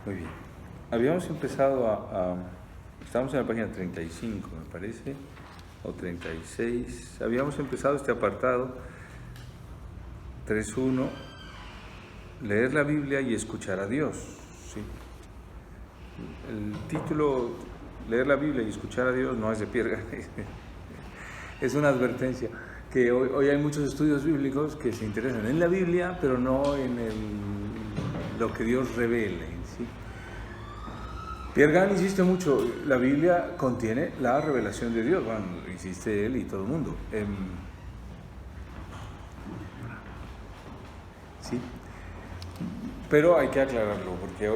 Muy bien. Habíamos empezado estamos en la página 35, me parece, o 36. Habíamos empezado este apartado 3.1, leer la Biblia y escuchar a Dios. ¿Sí? El título, leer la Biblia y escuchar a Dios, no es de Pierre Gané. Es una advertencia que hoy hay muchos estudios bíblicos que se interesan en la Biblia, pero no en lo que Dios revele. ¿Sí? Pierre Gané insiste mucho, la Biblia contiene la revelación de Dios, bueno, insiste él y todo el mundo. Sí, pero hay que aclararlo, porque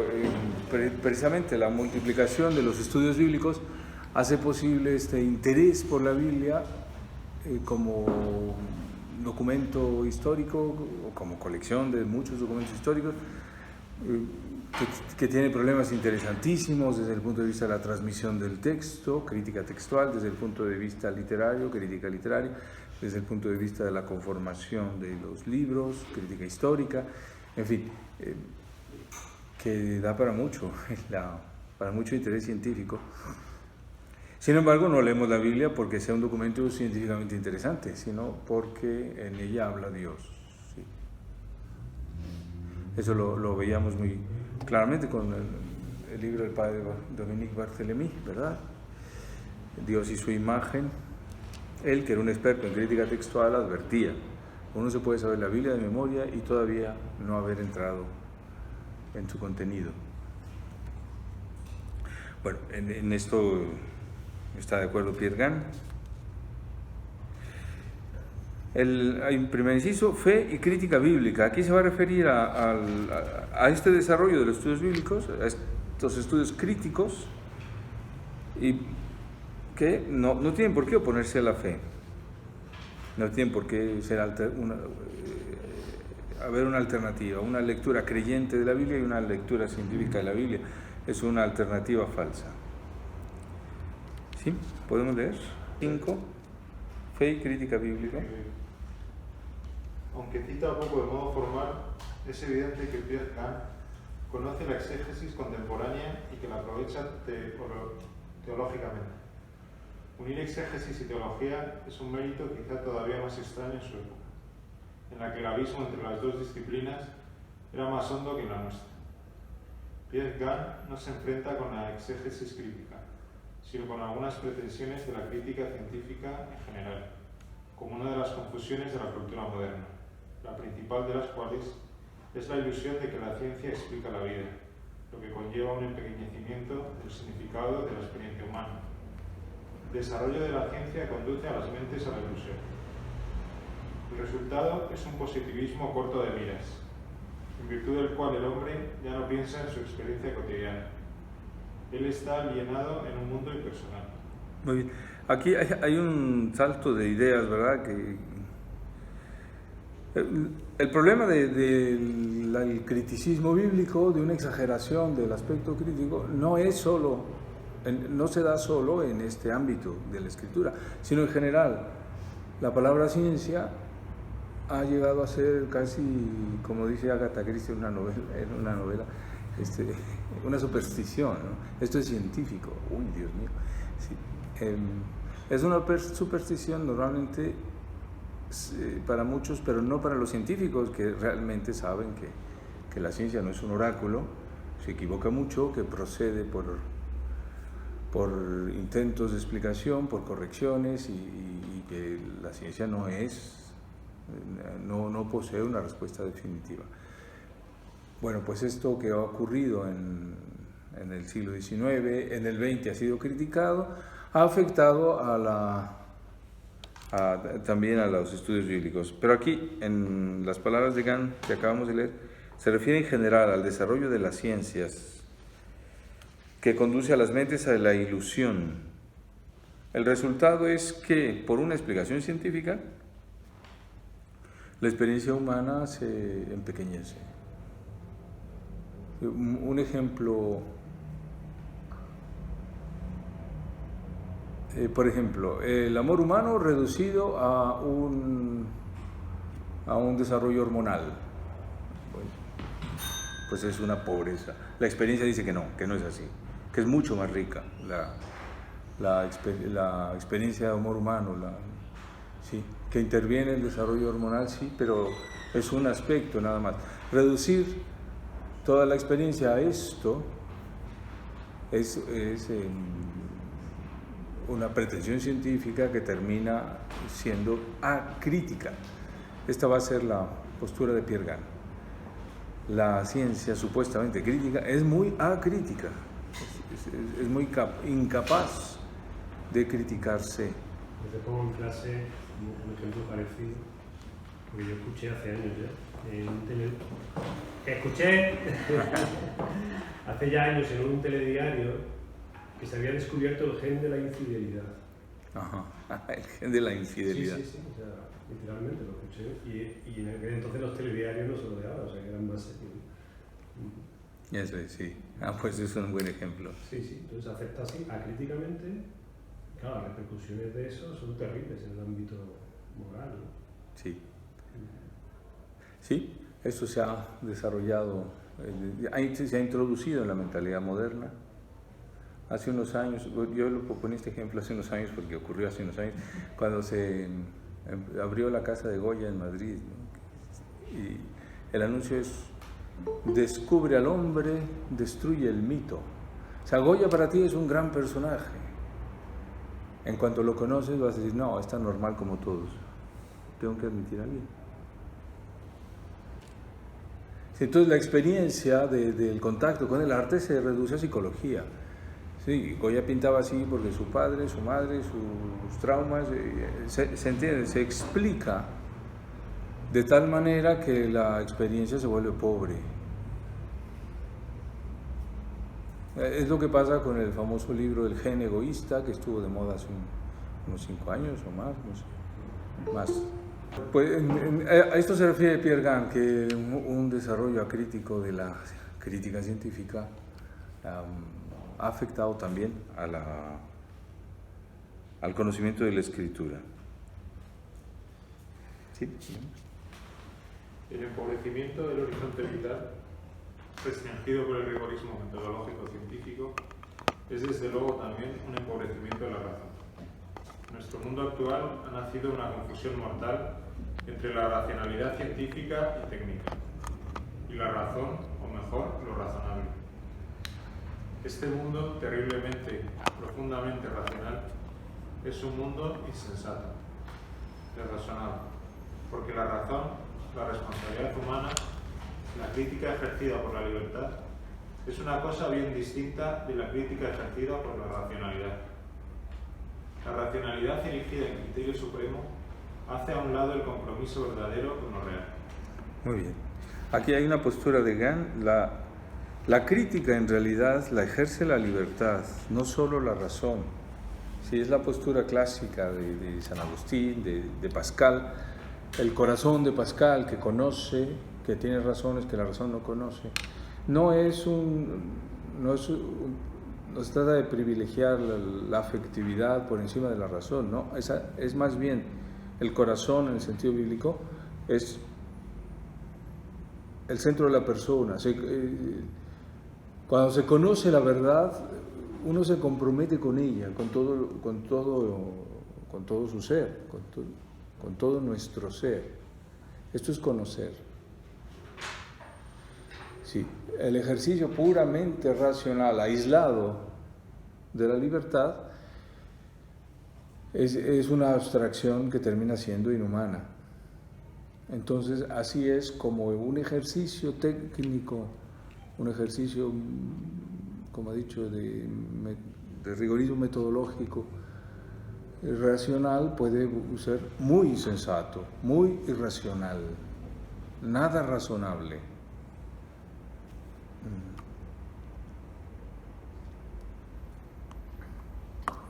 precisamente la multiplicación de los estudios bíblicos hace posible este interés por la Biblia como documento histórico o como colección de muchos documentos históricos que tiene problemas interesantísimos desde el punto de vista de la transmisión del texto, crítica textual, desde el punto de vista literario, crítica literaria, desde el punto de vista de la conformación de los libros, crítica histórica, en fin, que da para mucho, para mucho interés científico. Sin embargo, no leemos la Biblia porque sea un documento científicamente interesante, sino porque en ella habla Dios. ¿Sí? Eso lo veíamos muy claramente con el libro del padre Dominique Barthélemy, ¿verdad? Dios y su imagen. Él, que era un experto en crítica textual, advertía: uno se puede saber la Biblia de memoria y todavía no haber entrado en su contenido. Bueno, en esto está de acuerdo Pierre Gané. Hay un primer inciso, fe y crítica bíblica. Aquí se va a referir a este desarrollo de los estudios bíblicos, a estos estudios críticos, y que no tienen por qué oponerse a la fe. No tienen por qué ser haber una alternativa, una lectura creyente de la Biblia y una lectura científica de la Biblia. Es una alternativa falsa. ¿Sí? ¿Podemos leer? 5. Fe y crítica bíblica. Aunque cita poco de modo formal, es evidente que Pierre Gané conoce la exégesis contemporánea y que la aprovecha teológicamente. Unir exégesis y teología es un mérito quizá todavía más extraño en su época, en la que el abismo entre las dos disciplinas era más hondo que en la nuestra. Pierre Gané no se enfrenta con la exégesis crítica, sino con algunas pretensiones de la crítica científica en general, como una de las confusiones de la cultura moderna, la principal de las cuales es la ilusión de que la ciencia explica la vida, lo que conlleva un empequeñecimiento del significado de la experiencia humana. El desarrollo de la ciencia conduce a las mentes a la ilusión. El resultado es un positivismo corto de miras, en virtud del cual el hombre ya no piensa en su experiencia cotidiana. Él está alienado en un mundo impersonal. Muy bien. Aquí hay un salto de ideas, ¿verdad? El problema del criticismo bíblico, de una exageración del aspecto crítico, no se da solo en este ámbito de la escritura, sino en general. La palabra ciencia ha llegado a ser casi, como dice Agatha Christie en una novela, una superstición, ¿no? Esto es científico. Uy, Dios mío. Sí. Es una superstición normalmente para muchos, pero no para los científicos, que realmente saben que la ciencia no es un oráculo, se equivoca mucho, que procede por intentos de explicación, por correcciones, y que la ciencia no posee una respuesta definitiva. Bueno, pues esto que ha ocurrido en el siglo XIX, en el XX ha sido criticado, ha afectado también a los estudios bíblicos. Pero aquí, en las palabras de Gané que acabamos de leer, se refiere en general al desarrollo de las ciencias que conduce a las mentes a la ilusión. El resultado es que, por una explicación científica, la experiencia humana se empequeñece. Un ejemplo, por ejemplo, el amor humano reducido a un desarrollo hormonal. Bueno, pues es una pobreza. La experiencia dice que no es así, que es mucho más rica la experiencia de amor humano, sí, que interviene el desarrollo hormonal, sí, pero es un aspecto nada más. Reducir toda la experiencia a esto es una pretensión científica que termina siendo acrítica. Esta va a ser la postura de Pierre Gane. La ciencia supuestamente crítica es muy acrítica, es muy incapaz de criticarse. Yo te pongo en clase un ejemplo parecido, porque yo escuché hace años ya en un hace ya años en un telediario que se había descubierto el gen de la infidelidad. Ajá, el gen de la infidelidad. Sí, o sea, literalmente lo escuché. Y en aquel entonces los telediarios no se lo dejaban, o sea, que eran más serios. Eso es, sí. Pues es un buen ejemplo. Sí, entonces acepta así, acríticamente. Claro, las repercusiones de eso son terribles en el ámbito moral, ¿no? Sí. Sí, eso se ha desarrollado, se ha introducido en la mentalidad moderna. Hace unos años, yo lo pongo este ejemplo hace unos años porque ocurrió hace unos años, cuando se abrió la casa de Goya en Madrid, ¿no? Y el anuncio es: descubre al hombre, destruye el mito. O sea, Goya para ti es un gran personaje. En cuanto lo conoces vas a decir, no, es tan normal como todos. Tengo que admitir a alguien. Entonces la experiencia del contacto con el arte se reduce a psicología. Sí, Goya pintaba así porque su padre, su madre, sus traumas, se entiende, se explica de tal manera que la experiencia se vuelve pobre. Es lo que pasa con el famoso libro El gen egoísta, que estuvo de moda hace unos 5 años o más, no sé, más. Pues, a esto se refiere Pierre Gane, que un desarrollo acrítico de la crítica científica ha afectado también al conocimiento de la escritura. ¿Sí? El empobrecimiento del horizonte vital, restringido por el rigorismo metodológico científico, es desde luego también un empobrecimiento de la razón. Nuestro mundo actual ha nacido una confusión mortal entre la racionalidad científica y técnica, y la razón, o mejor, lo razonable. Este mundo terriblemente, profundamente racional, es un mundo insensato, irrazonable, porque la razón, la responsabilidad humana, la crítica ejercida por la libertad, es una cosa bien distinta de la crítica ejercida por la racionalidad. La racionalidad erigida en criterio supremo hace a un lado el compromiso verdadero con lo real. Muy bien. Aquí hay una postura de Gane. La crítica en realidad la ejerce la libertad, no solo la razón. Sí, es la postura clásica de San Agustín, de Pascal, el corazón de Pascal que conoce, que tiene razones que la razón no conoce. No se trata de privilegiar la afectividad por encima de la razón, no, es más bien el corazón en el sentido bíblico, es el centro de la persona. Cuando se conoce la verdad, uno se compromete con ella, con todo su ser, con todo nuestro ser. Esto es conocer. Sí, el ejercicio puramente racional, aislado de la libertad, es una abstracción que termina siendo inhumana. Entonces, así es como un ejercicio técnico, un ejercicio, como he dicho, de rigorismo metodológico, racional, puede ser muy insensato, muy irracional, nada razonable.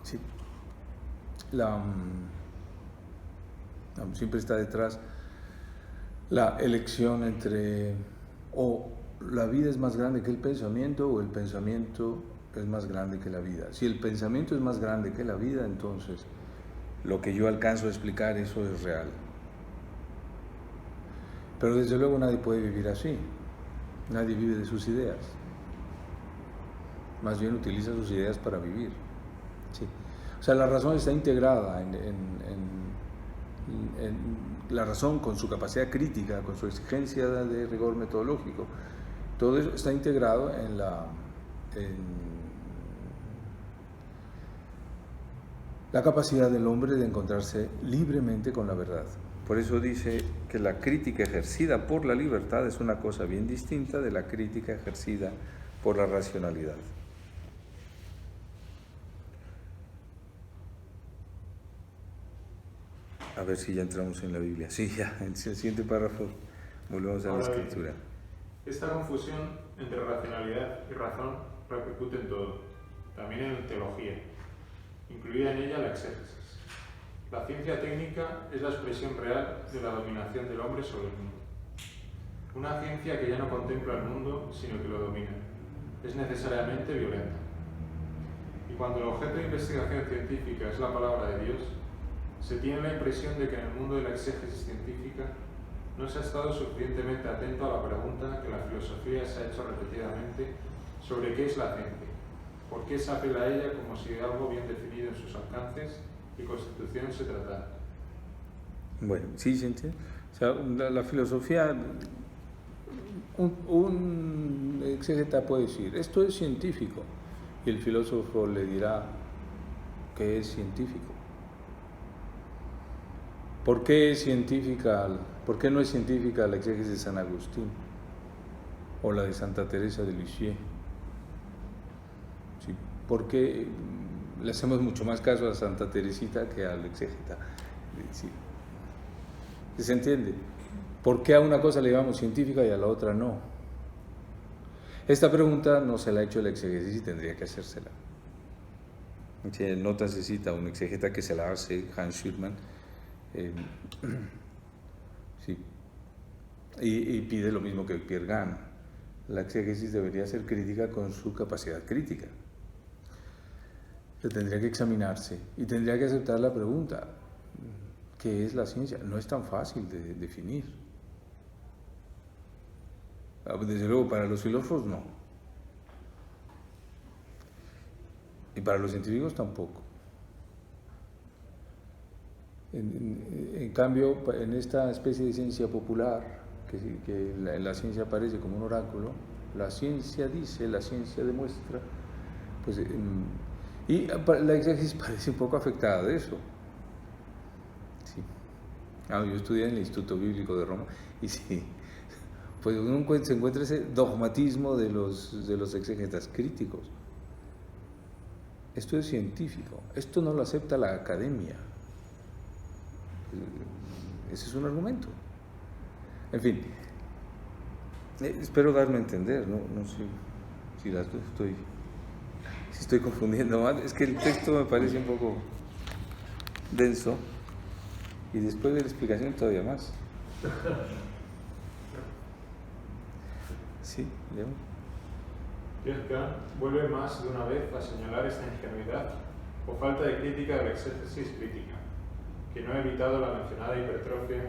Sí. Siempre está detrás la elección entre o la vida es más grande que el pensamiento o el pensamiento es más grande que la vida. Si el pensamiento es más grande que la vida, entonces lo que yo alcanzo a explicar, eso es real. Pero desde luego nadie puede vivir así. Nadie vive de sus ideas. Más bien utiliza sus ideas para vivir. Sí. O sea, la razón está integrada la razón con su capacidad crítica, con su exigencia de rigor metodológico. Todo eso está integrado en la capacidad del hombre de encontrarse libremente con la verdad. Por eso dice que la crítica ejercida por la libertad es una cosa bien distinta de la crítica ejercida por la racionalidad. A ver si ya entramos en la Biblia. Sí, ya, en el siguiente párrafo volvemos a la escritura. Esta confusión entre racionalidad y razón repercute en todo, también en la teología, incluida en ella la exégesis. La ciencia técnica es la expresión real de la dominación del hombre sobre el mundo. Una ciencia que ya no contempla el mundo, sino que lo domina, es necesariamente violenta. Y cuando el objeto de investigación científica es la palabra de Dios, se tiene la impresión de que en el mundo de la exégesis científica no se ha estado suficientemente atento a la pregunta que la filosofía se ha hecho repetidamente sobre qué es la ciencia, por qué se apela a ella como si de algo bien definido en sus alcances y constitución se tratara. Bueno, sí, gente. O sea, la filosofía, un exégeta puede decir, esto es científico, y el filósofo le dirá que es científico. ¿Por qué es científica? ¿Por qué no es científica la exégesis de San Agustín o la de Santa Teresa de Lisieux? ¿Sí? ¿Por qué le hacemos mucho más caso a Santa Teresita que al exégeta? ¿Sí? ¿Se entiende? ¿Por qué a una cosa le llamamos científica y a la otra no? Esta pregunta no se la ha hecho el exégesis y tendría que hacérsela. No necesita un exégeta que se la hace, Hans Schürmann. Sí. Y pide lo mismo que Pierre Gane. La exégesis debería ser crítica con su capacidad crítica. Se tendría que examinarse y tendría que aceptar la pregunta: ¿qué es la ciencia? No es tan fácil de definir. Desde luego, para los filósofos no. Y para los científicos tampoco. En cambio, en esta especie de ciencia popular, que la ciencia aparece como un oráculo, la ciencia dice, la ciencia demuestra, pues, y la exégesis parece un poco afectada de eso. Sí. Yo estudié en el Instituto Bíblico de Roma, y sí, pues uno se encuentra ese dogmatismo de los exégetas críticos. Esto es científico, esto no lo acepta la academia. Ese es un argumento. En fin, espero darme a entender, no sé si estoy confundiendo mal. Es que el texto me parece un poco denso y después de la explicación todavía más. Sí, León. Pierre Gane vuelve más de una vez a señalar esta ingenuidad o falta de crítica de la exégesis crítica, que no ha evitado la mencionada hipertrofia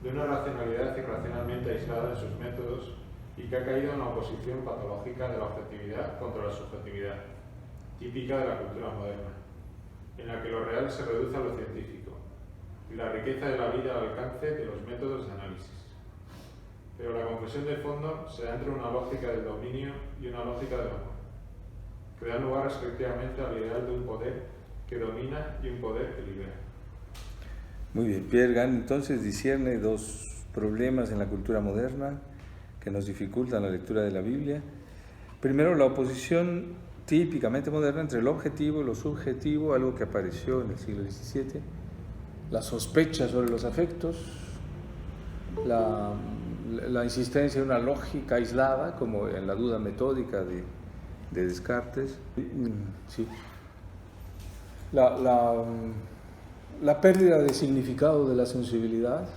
de una racionalidad irracionalmente aislada en sus métodos y que ha caído en la oposición patológica de la objetividad contra la subjetividad, típica de la cultura moderna, en la que lo real se reduce a lo científico y la riqueza de la vida al alcance de los métodos de análisis. Pero la conclusión de fondo se da entre una lógica del dominio y una lógica del amor, que dan lugar respectivamente al ideal de un poder que domina y un poder que libera. Muy bien, Pierre Gane entonces discierne dos problemas en la cultura moderna que nos dificultan la lectura de la Biblia. Primero, la oposición típicamente moderna entre el objetivo y lo subjetivo, algo que apareció en el siglo XVII, la sospecha sobre los afectos, la insistencia en una lógica aislada, como en la duda metódica de Descartes. Sí. La pérdida de significado de la sensibilidad,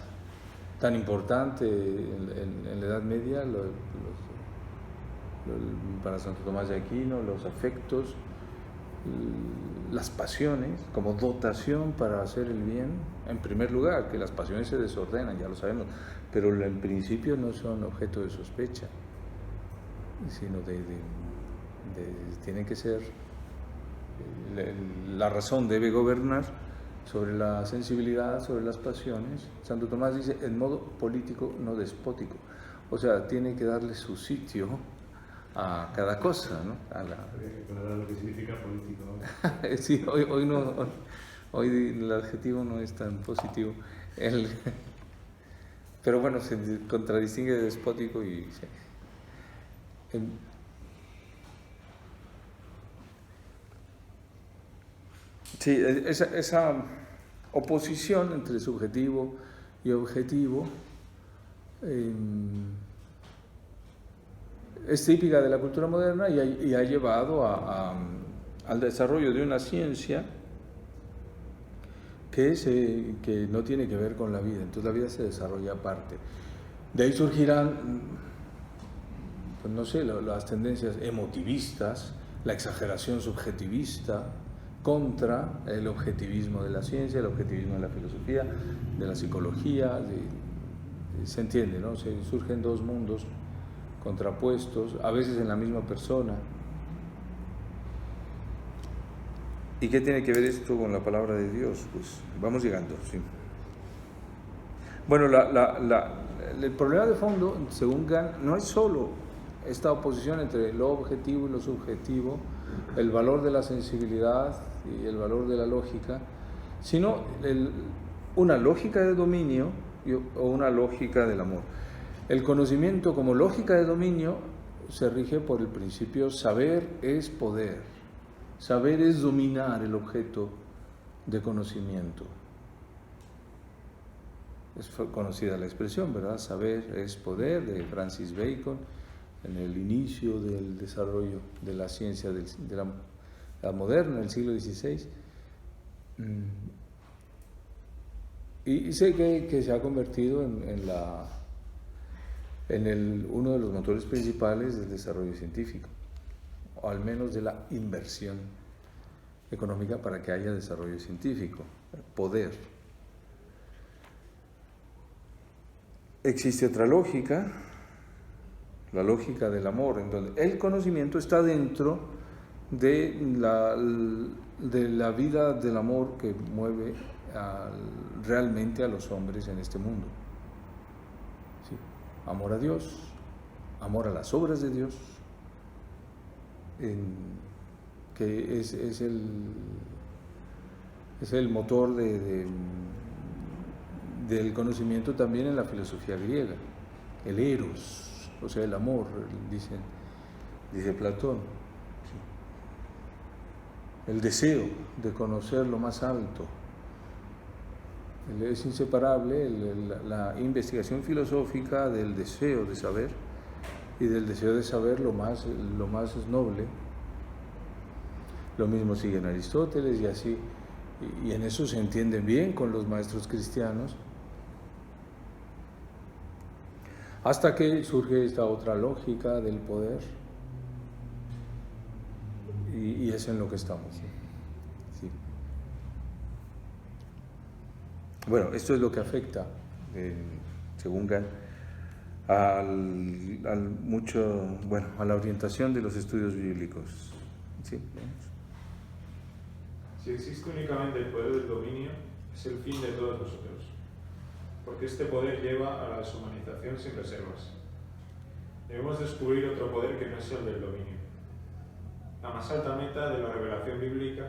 tan importante en la Edad Media, para Santo Tomás de Aquino, los afectos, las pasiones como dotación para hacer el bien. En primer lugar, que las pasiones se desordenan, ya lo sabemos, pero en principio no son objeto de sospecha. sino tiene que ser, la razón debe gobernar sobre la sensibilidad, sobre las pasiones. Santo Tomás dice, en modo político, no despótico. O sea, tiene que darle su sitio a cada cosa, ¿no? Para lo que significa político. Sí, hoy el adjetivo no es tan positivo. Pero bueno, se contradistingue de despótico y... Sí, esa oposición entre subjetivo y objetivo es típica de la cultura moderna y ha llevado al desarrollo de una ciencia que no tiene que ver con la vida. Entonces la vida se desarrolla aparte. De ahí surgirán, pues no sé, las tendencias emotivistas, la exageración subjetivista, contra el objetivismo de la ciencia, el objetivismo de la filosofía, de la psicología, se entiende, ¿no? Surgen dos mundos contrapuestos, a veces en la misma persona. ¿Y qué tiene que ver esto con la palabra de Dios? Pues vamos llegando, sí. Bueno, el problema de fondo, según Gant, no es solo esta oposición entre lo objetivo y lo subjetivo, el valor de la sensibilidad y el valor de la lógica, sino una lógica de dominio o una lógica del amor. El conocimiento como lógica de dominio se rige por el principio saber es poder, saber es dominar el objeto de conocimiento. Es conocida la expresión, ¿verdad? Saber es poder, de Francis Bacon, en el inicio del desarrollo de la ciencia de la moderna, del siglo XVI. Y sé que se ha convertido en uno de los motores principales del desarrollo científico, o al menos de la inversión económica para que haya desarrollo científico, poder. Existe otra lógica, la lógica del amor, en donde el conocimiento está dentro de la vida del amor que mueve realmente a los hombres en este mundo. ¿Sí? Amor a Dios, amor a las obras de Dios, que es el motor del conocimiento también en la filosofía griega, el eros, o sea, el amor, dice Platón, ¿sí? El deseo de conocer lo más alto. Es inseparable la investigación filosófica del deseo de saber y del deseo de saber lo más noble. Lo mismo sigue en Aristóteles y así, y en eso se entienden bien con los maestros cristianos, hasta que surge esta otra lógica del poder, y es en lo que estamos. ¿Sí? Bueno, esto es lo que afecta, según Gant, a la orientación de los estudios bíblicos. ¿Sí? Si existe únicamente el poder del dominio, es el fin de todos nosotros, porque este poder lleva a la deshumanización sin reservas. Debemos descubrir otro poder que no sea el del dominio. La más alta meta de la revelación bíblica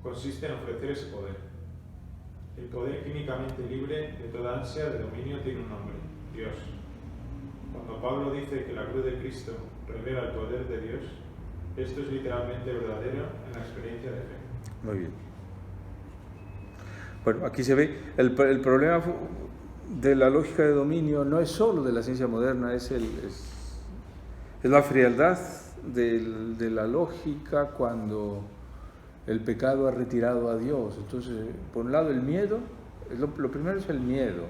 consiste en ofrecer ese poder. El poder químicamente libre de toda ansia de dominio tiene un nombre: Dios. Cuando Pablo dice que la cruz de Cristo revela el poder de Dios, esto es literalmente verdadero en la experiencia de fe. Muy bien. Bueno, aquí se ve el problema de la lógica de dominio no es solo de la ciencia moderna, es la frialdad de la lógica cuando el pecado ha retirado a Dios. Entonces, por un lado el miedo, lo primero es el miedo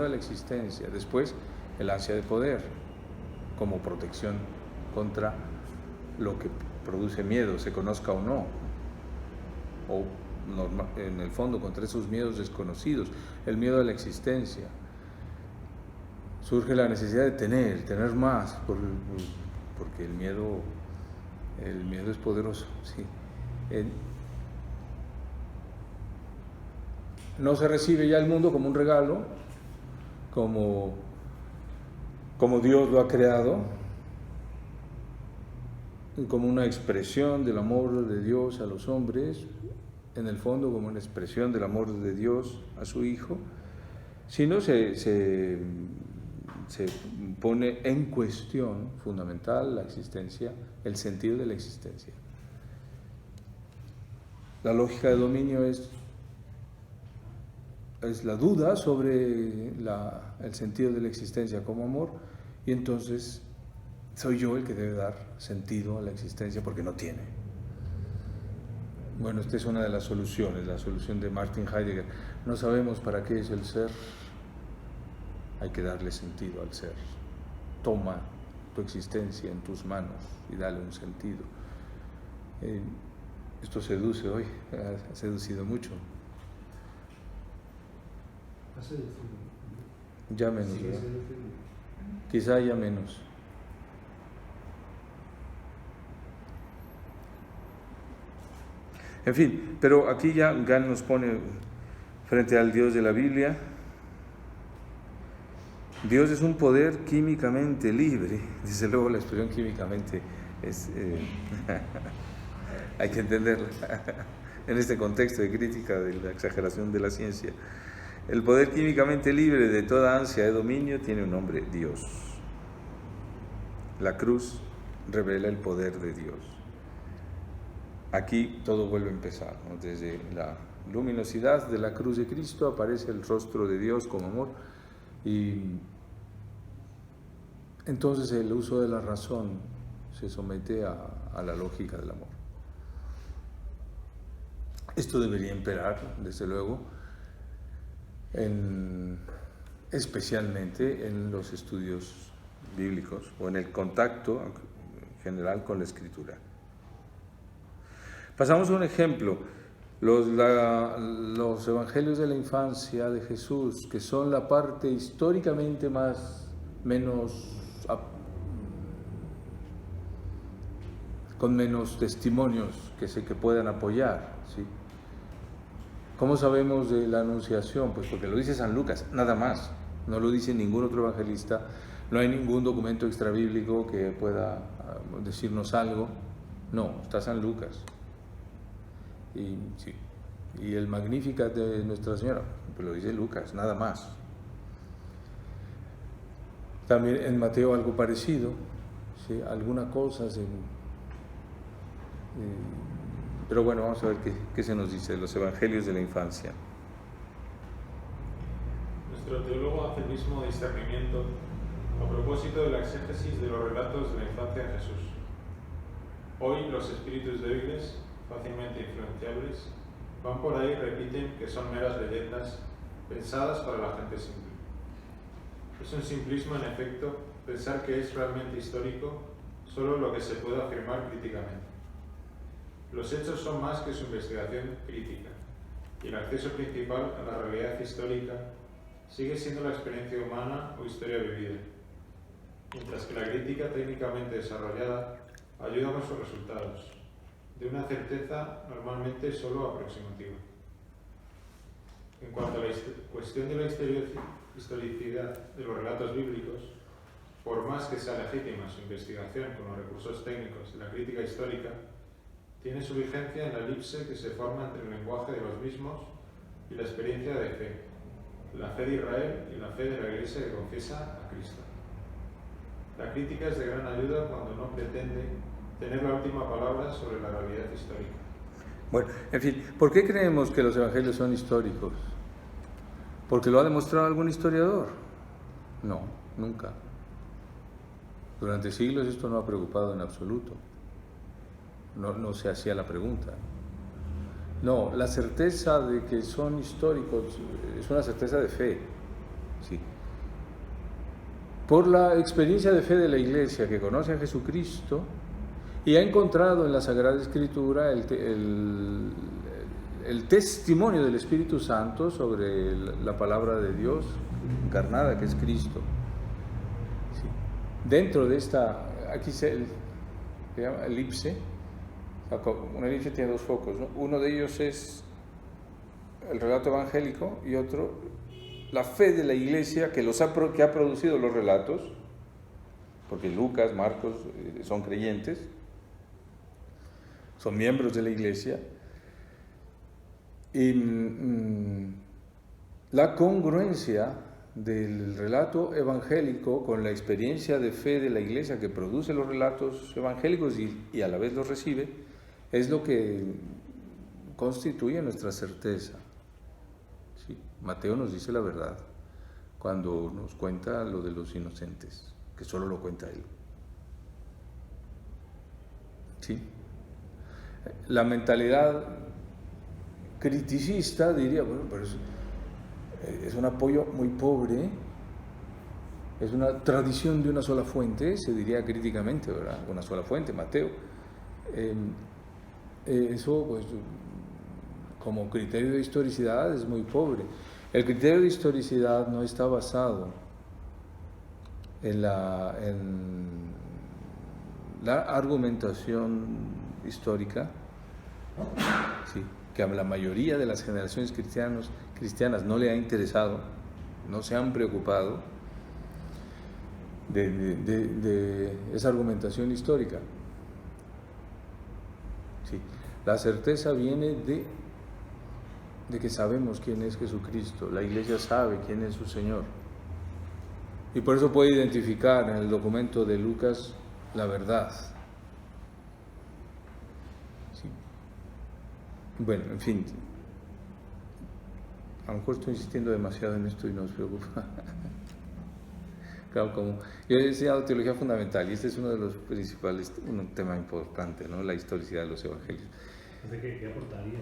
a la existencia, después el ansia de poder como protección contra lo que produce miedo, se conozca o no, o en el fondo contra esos miedos desconocidos, el miedo a la existencia. Surge la necesidad de tener más porque el miedo es poderoso, ¿sí? No se recibe ya el mundo como un regalo, como Dios lo ha creado, como una expresión del amor de Dios a los hombres, en el fondo como una expresión del amor de Dios a su Hijo, sino se pone en cuestión fundamental la existencia, el sentido de la existencia. La lógica de dominio es la duda sobre el sentido de la existencia como amor, y entonces soy yo el que debe dar sentido a la existencia porque no tiene. Bueno, esta es una de las soluciones, la solución de Martin Heidegger. No sabemos para qué es el ser, hay que darle sentido al ser. Toma tu existencia en tus manos y dale un sentido. Esto seduce hoy, ha seducido mucho. Ha seducido. Ya menos, Sigue ¿verdad? seduciendo. Quizá ya menos. En fin, pero aquí ya Gall nos pone frente al Dios de la Biblia. Dios es un poder químicamente libre. Desde luego la expresión químicamente es hay que entenderla en este contexto de crítica de la exageración de la ciencia. El poder químicamente libre de toda ansia de dominio tiene un nombre: Dios. La cruz revela el poder de Dios. Aquí todo vuelve a empezar, ¿no? Desde la luminosidad de la cruz de Cristo aparece el rostro de Dios como amor, y entonces el uso de la razón se somete a la lógica del amor. Esto debería imperar, desde luego, especialmente en los estudios bíblicos o en el contacto general con la Escritura. Pasamos a un ejemplo, los evangelios de la infancia de Jesús, que son la parte históricamente con menos testimonios que puedan apoyar, ¿sí? ¿Cómo sabemos de la Anunciación? Pues porque lo dice San Lucas, nada más, no lo dice ningún otro evangelista, no hay ningún documento extrabíblico que pueda decirnos algo, no, está San Lucas. Y el Magnificat de Nuestra Señora, pues lo dice Lucas, nada más. También en Mateo algo parecido, ¿sí? Alguna cosa pero bueno, vamos a ver qué se nos dice de los evangelios de la infancia. Nuestro teólogo hace el mismo discernimiento a propósito de la exégesis de los relatos de la infancia de Jesús. Hoy los espíritus débiles, fácilmente influenciables, van por ahí y repiten que son meras leyendas pensadas para la gente simple. Es un simplismo, en efecto, pensar que es realmente histórico solo lo que se puede afirmar críticamente. Los hechos son más que su investigación crítica, y el acceso principal a la realidad histórica sigue siendo la experiencia humana o historia vivida, mientras que la crítica técnicamente desarrollada ayuda con sus resultados, de una certeza normalmente solo aproximativa. En cuanto a la cuestión de la historicidad de los relatos bíblicos, por más que sea legítima su investigación con los recursos técnicos de la crítica histórica, tiene su vigencia en la elipse que se forma entre el lenguaje de los mismos y la experiencia de fe, la fe de Israel y la fe de la Iglesia que confiesa a Cristo. La crítica es de gran ayuda cuando no pretende tener la última palabra sobre la realidad histórica. Bueno, en fin, ¿por qué creemos que los evangelios son históricos? ¿Porque lo ha demostrado algún historiador? No, nunca. Durante siglos esto no ha preocupado en absoluto. No se hacía la pregunta. No, la certeza de que son históricos es una certeza de fe, sí. Por la experiencia de fe de la Iglesia, que conoce a Jesucristo y ha encontrado en la Sagrada Escritura el testimonio del Espíritu Santo sobre la palabra de Dios encarnada, que es Cristo. Sí. Dentro de esta aquí se llama elipse. Una elipse tiene dos focos, ¿no? Uno de ellos es el relato evangélico y otro la fe de la Iglesia que ha producido los relatos, porque Lucas, Marcos son creyentes, son miembros de la Iglesia, y la congruencia del relato evangélico con la experiencia de fe de la Iglesia que produce los relatos evangélicos y a la vez los recibe, es lo que constituye nuestra certeza. ¿Sí? Mateo nos dice la verdad cuando nos cuenta lo de los inocentes, que solo lo cuenta él. ¿Sí? La mentalidad criticista diría, bueno, pero es un apoyo muy pobre, es una tradición de una sola fuente, se diría críticamente, ¿verdad? Una sola fuente, Mateo. Eso, pues, como criterio de historicidad es muy pobre. El criterio de historicidad no está basado en la argumentación histórica, sí, que a la mayoría de las generaciones cristianas no le ha interesado, no se han preocupado de esa argumentación histórica. Sí. La certeza viene de que sabemos quién es Jesucristo, la Iglesia sabe quién es su Señor, y por eso puede identificar en el documento de Lucas la verdad. Sí. Bueno, en fin, a lo mejor estoy insistiendo demasiado en esto y no os preocupa. Claro, como yo he enseñado teología fundamental y este es uno de los principales, un tema importante, ¿no? La historicidad de los evangelios. ¿Qué aportaría?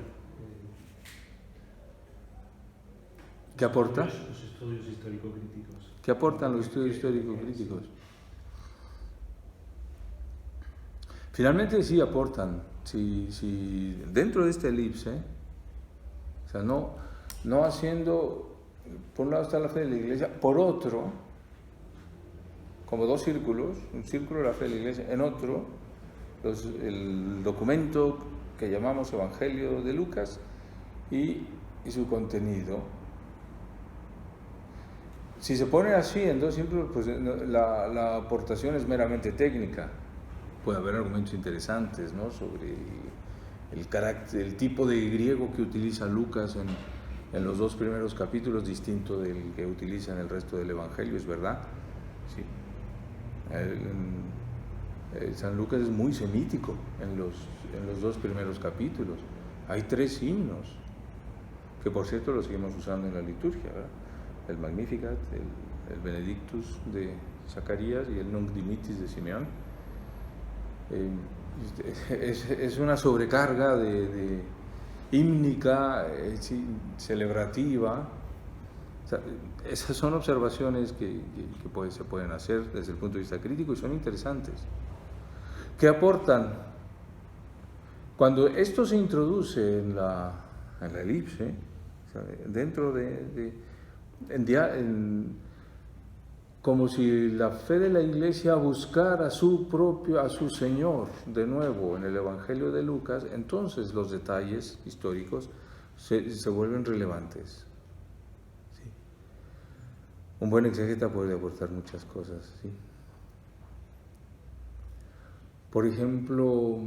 ¿Qué aporta? Los estudios histórico-críticos. ¿Qué aportan los estudios histórico-críticos? Finalmente sí aportan. Si dentro de esta elipse, o sea, no haciendo, por un lado está la fe de la Iglesia, por otro, como dos círculos, un círculo de la fe de la Iglesia, en otro, el documento que llamamos Evangelio de Lucas y su contenido. Si se pone así en dos círculos, pues la aportación es meramente técnica. Puede haber argumentos interesantes, ¿no?, sobre el carácter, el tipo de griego que utiliza Lucas en los dos primeros capítulos, distinto del que utiliza en el resto del Evangelio, es verdad. Sí. San Lucas es muy semítico en los dos primeros capítulos. Hay 3 himnos, que por cierto los seguimos usando en la liturgia, ¿verdad? El Magnificat, el Benedictus de Zacarías y el Nunc Dimittis de Simeón. Es una sobrecarga de hímnica, celebrativa. O sea, esas son observaciones que se pueden hacer desde el punto de vista crítico y son interesantes. ¿Qué aportan? Cuando esto se introduce en la elipse, o sea, dentro como si la fe de la Iglesia buscara a su Señor de nuevo en el Evangelio de Lucas, entonces los detalles históricos se vuelven relevantes. ¿Sí? Un buen exégeta puede aportar muchas cosas, ¿sí? Por ejemplo,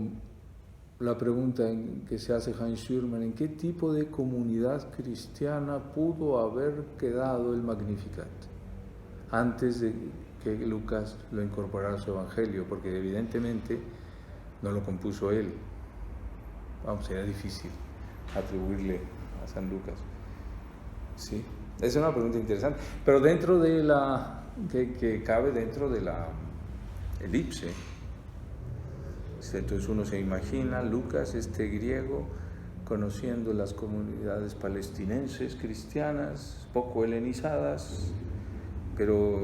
la pregunta que se hace Hans Schürmann, ¿en qué tipo de comunidad cristiana pudo haber quedado el Magnificat antes de que Lucas lo incorporara a su Evangelio? Porque evidentemente no lo compuso él. Sería difícil atribuirle a San Lucas. ¿Sí? Es una pregunta interesante, pero dentro de que cabe dentro de la elipse. Entonces uno se imagina Lucas, este griego, conociendo las comunidades palestinenses cristianas, poco helenizadas, pero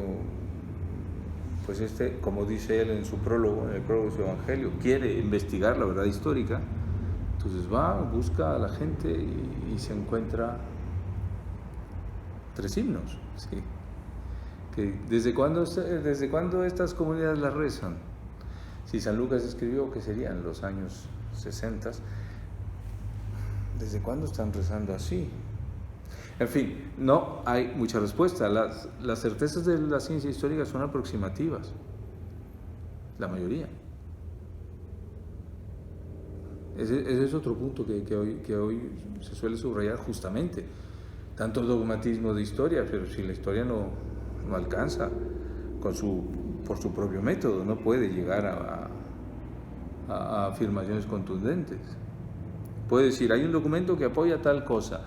pues como dice él en su prólogo, en el prólogo de su Evangelio, quiere investigar la verdad histórica. Entonces va, busca a la gente y se encuentra 3 himnos. ¿Sí? ¿Desde cuándo estas comunidades las rezan? Si San Lucas escribió, que serían los años 60, ¿desde cuándo están rezando así? En fin, no hay mucha respuesta. Las certezas de la ciencia histórica son aproximativas, la mayoría. Ese es otro punto que hoy se suele subrayar justamente. Tanto dogmatismo de historia, pero si la historia no alcanza por su propio método, no puede llegar a afirmaciones contundentes. Puede decir, hay un documento que apoya tal cosa,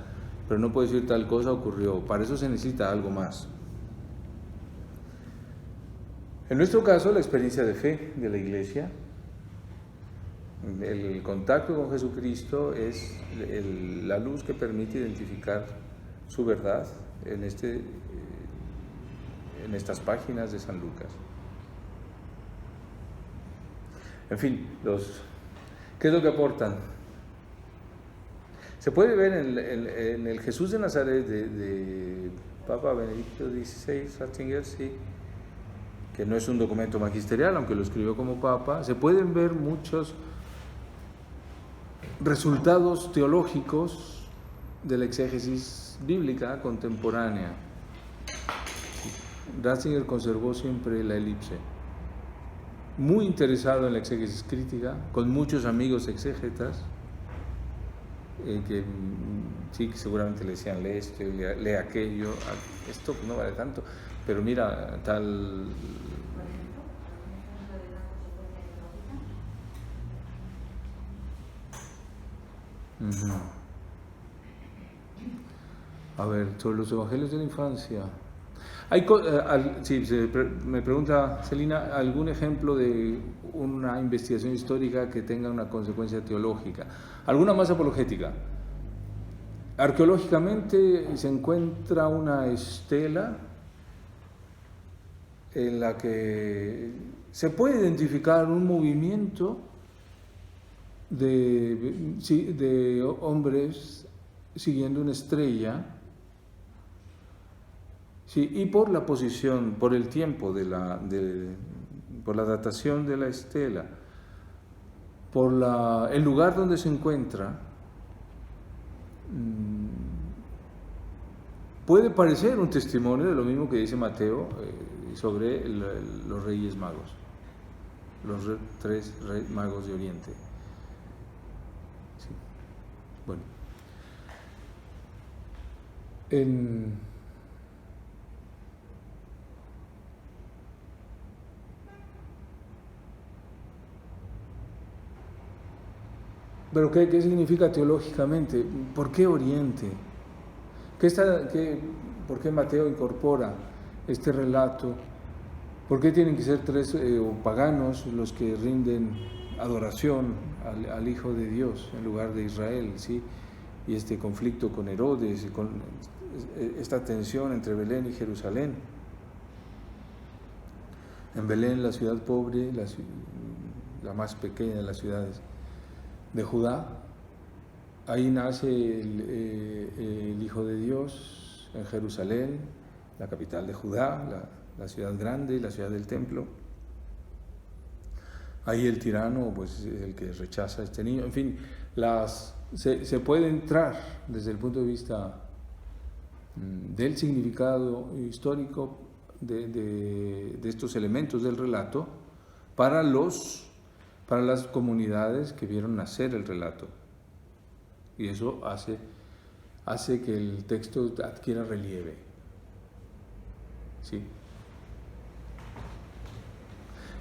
pero no puede decir tal cosa ocurrió. Para eso se necesita algo más. En nuestro caso, la experiencia de fe de la Iglesia, el contacto con Jesucristo es la luz que permite identificar su verdad en estas páginas de San Lucas. En fin, ¿qué es lo que aportan? Se puede ver en el Jesús de Nazaret de Papa Benedicto XVI, Ratzinger, sí, que no es un documento magisterial, aunque lo escribió como Papa. Se pueden ver muchos resultados teológicos de la exégesis bíblica contemporánea. Ratzinger conservó siempre la elipse, muy interesado en la exégesis crítica, con muchos amigos exégetas, que sí, que seguramente le decían, lee esto, lee aquello, esto no vale tanto, pero mira, tal... A ver, sobre los evangelios de la infancia. Me pregunta Celina, ¿algún ejemplo de una investigación histórica que tenga una consecuencia teológica? ¿Alguna más apologética? Arqueológicamente se encuentra una estela en la que se puede identificar un movimiento de hombres siguiendo una estrella, sí, y por la posición, por el tiempo por la datación de la estela, por el lugar donde se encuentra, puede parecer un testimonio de lo mismo que dice Mateo sobre los Reyes Magos, los tres magos de Oriente. Sí. Bueno. Pero ¿qué significa teológicamente? ¿Por qué Oriente? ¿Por qué Mateo incorpora este relato? ¿Por qué tienen que ser tres paganos los que rinden adoración al Hijo de Dios en lugar de Israel? ¿Sí? Y este conflicto con Herodes, y con esta tensión entre Belén y Jerusalén. En Belén, la ciudad pobre, la más pequeña de las ciudades de Judá, ahí nace el Hijo de Dios. En Jerusalén, la capital de Judá, la ciudad grande, la ciudad del templo, ahí el tirano, pues, el que rechaza a este niño. En fin, se puede entrar desde el punto de vista del significado histórico de estos elementos del relato para las comunidades que vieron nacer el relato, y eso hace que el texto adquiera relieve. ¿Sí?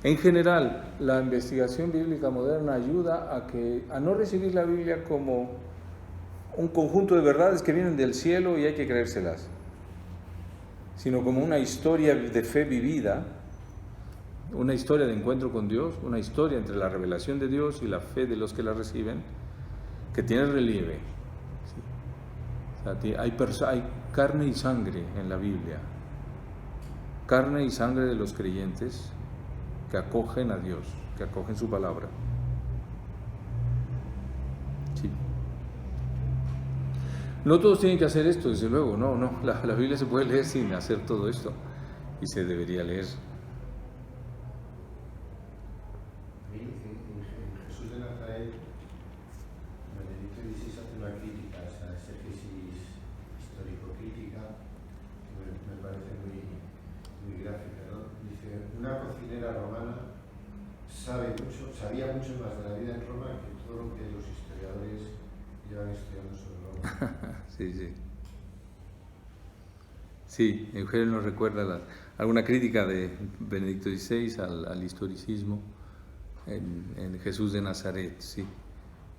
En general, la investigación bíblica moderna ayuda a no recibir la Biblia como un conjunto de verdades que vienen del cielo y hay que creérselas, sino como una historia de fe vivida, una historia de encuentro con Dios, una historia entre la revelación de Dios y la fe de los que la reciben, que tiene relieve. ¿Sí? O sea, hay carne y sangre en la Biblia, carne y sangre de los creyentes que acogen a Dios, que acogen su palabra. Sí. No todos tienen que hacer esto, desde luego, no. La Biblia se puede leer sin hacer todo esto, y se debería leer. quedan estudiando sobre Roma. Sí, sí. Sí, Eugenio nos recuerda alguna crítica de Benedicto XVI al historicismo en Jesús de Nazaret, sí.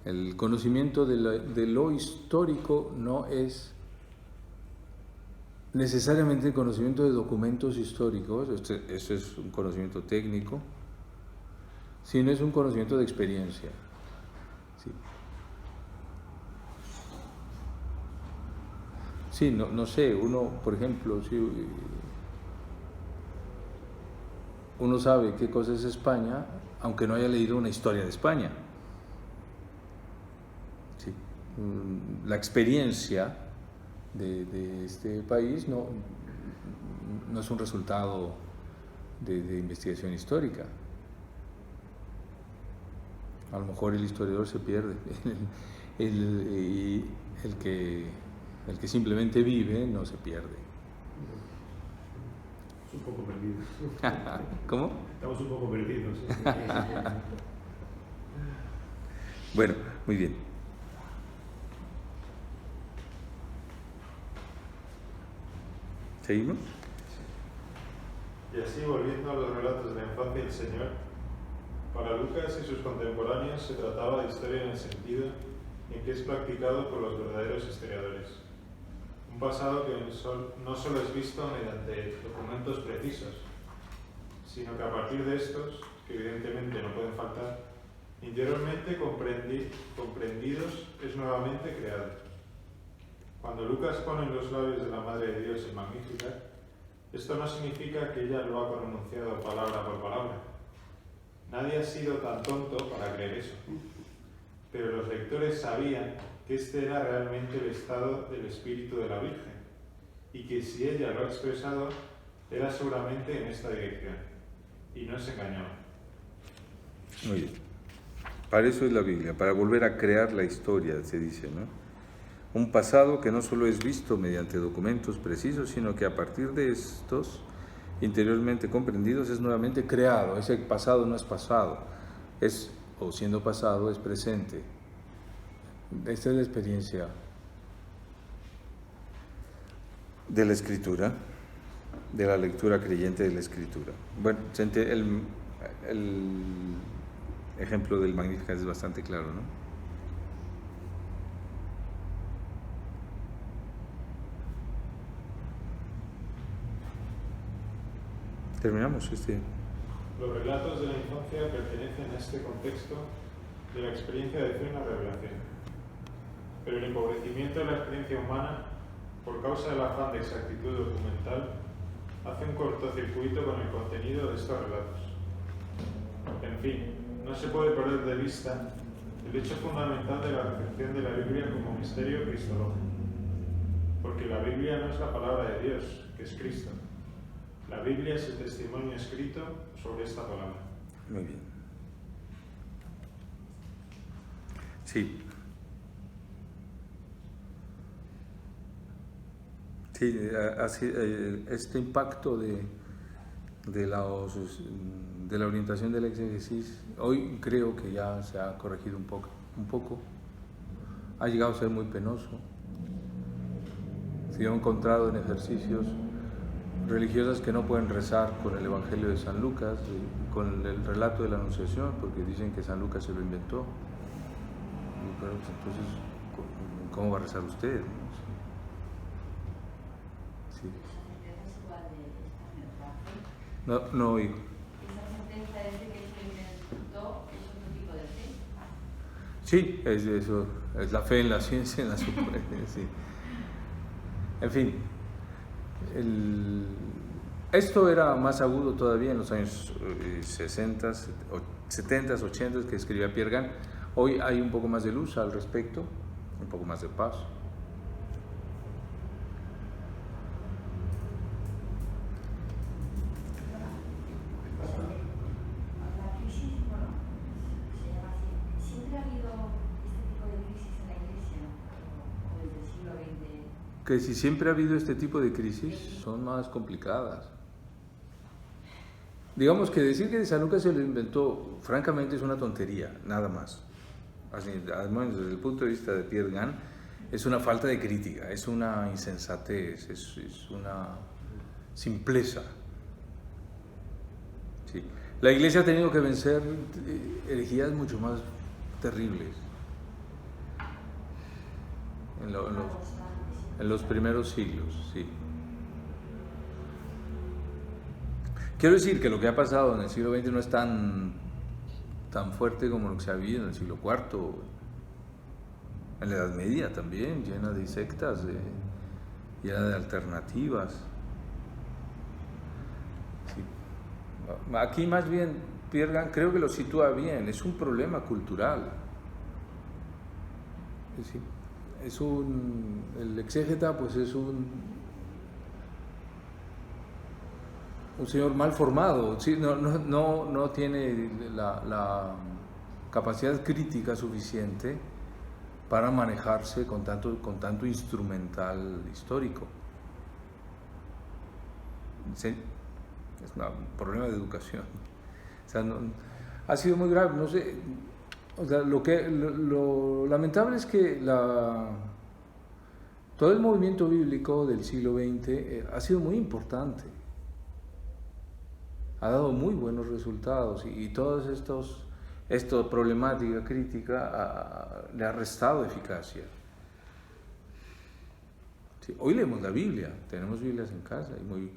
El conocimiento de lo histórico no es necesariamente el conocimiento de documentos históricos, eso es un conocimiento técnico, sino es un conocimiento de experiencia. Sí, sí, no sé, uno, por ejemplo, si uno sabe qué cosa es España, aunque no haya leído una historia de España. Sí. La experiencia de este país no es un resultado de investigación histórica. A lo mejor el historiador se pierde, el que simplemente vive no se pierde. Un poco perdidos. ¿Cómo? Estamos un poco perdidos. Bueno, muy bien. ¿Seguimos? Y así, volviendo a los relatos de la infancia del Señor, para Lucas y sus contemporáneos se trataba de historia en el sentido en que es practicado por los verdaderos historiadores. Un pasado que no solo es visto mediante documentos precisos, sino que a partir de estos, que evidentemente no pueden faltar, interiormente comprendidos es nuevamente creado. Cuando Lucas pone en los labios de la Madre de Dios el Magnificat, esto no significa que ella lo ha pronunciado palabra por palabra. Nadie ha sido tan tonto para creer eso. Pero los lectores sabían que este era realmente el estado del espíritu de la Virgen, y que si ella lo ha expresado, era seguramente en esta dirección, y no se engañó. Muy bien. Para eso es la Biblia, para volver a crear la historia, se dice, ¿no? Un pasado que no solo es visto mediante documentos precisos, sino que a partir de estos, interiormente comprendidos, es nuevamente creado. Ese pasado no es pasado, o siendo pasado, es presente. Esta es la experiencia de la Escritura, de la lectura creyente de la Escritura. Bueno, el ejemplo del Magnificat es bastante claro, ¿no? Terminamos Los relatos de la infancia pertenecen a este contexto de la experiencia de fe en la revelación. Pero el empobrecimiento de la experiencia humana, por causa del afán de exactitud documental, hace un cortocircuito con el contenido de estos relatos. En fin, no se puede perder de vista el hecho fundamental de la recepción de la Biblia como misterio cristológico. Porque la Biblia no es la palabra de Dios, que es Cristo. La Biblia es el testimonio escrito sobre esta palabra. Muy bien. Sí. Sí, este impacto de la orientación de la exégesis, hoy creo que ya se ha corregido un poco. Ha llegado a ser muy penoso. Se ha encontrado en ejercicios religiosas que no pueden rezar con el Evangelio de San Lucas, con el relato de la Anunciación, porque dicen que San Lucas se lo inventó. Pero pues, entonces, ¿cómo va a rezar usted? Sí. No oigo. ¿Esa sentencia dice que se inventó es otro tipo de fe? Sí, es la fe en la ciencia, en la suprema, sí. En fin. Esto era más agudo todavía en los años 60, 70, 80 que escribía Pierre Gane. Hoy hay un poco más de luz al respecto, un poco más de paz. La crisis, bueno, se llama así. ¿Siempre ha habido este tipo de crisis en la Iglesia? ¿O desde el siglo XX? Que si siempre ha habido este tipo de crisis, son más complicadas. Digamos que decir que San Lucas se lo inventó, francamente es una tontería, nada más. además desde el punto de vista de Pierre Gane, es una falta de crítica, es una insensatez, es una simpleza. Sí. La Iglesia ha tenido que vencer herejías mucho más terribles en los primeros siglos, sí. Quiero decir que lo que ha pasado en el siglo XX no es tan fuerte como lo que se ha vivido en el siglo IV, en la Edad Media también, llena de sectas, llena de alternativas. Sí. Aquí más bien Pierre Gane creo que lo sitúa bien, es un problema cultural. Sí. El exégeta pues es un señor mal formado, ¿sí? No tiene la capacidad crítica suficiente para manejarse con tanto instrumental histórico. ¿Sí? Es un problema de educación. O sea, ha sido muy grave, no sé. O sea, lo lamentable es que todo el movimiento bíblico del siglo XX ha sido muy importante. Ha dado muy buenos resultados y todas esta problemática crítica le ha restado eficacia. Sí, hoy leemos la Biblia, tenemos Biblias en casa y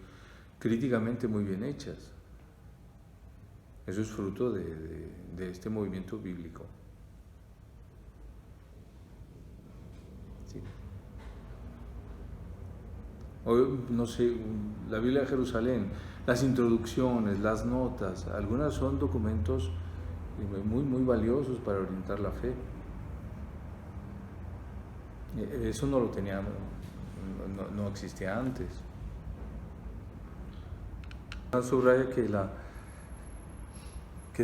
críticamente muy bien hechas. Eso es fruto de este movimiento bíblico. Sí. Hoy, no sé, la Biblia de Jerusalén, las introducciones, las notas, algunas son documentos muy, muy valiosos para orientar la fe. Eso no lo teníamos, no existía antes. Subraya que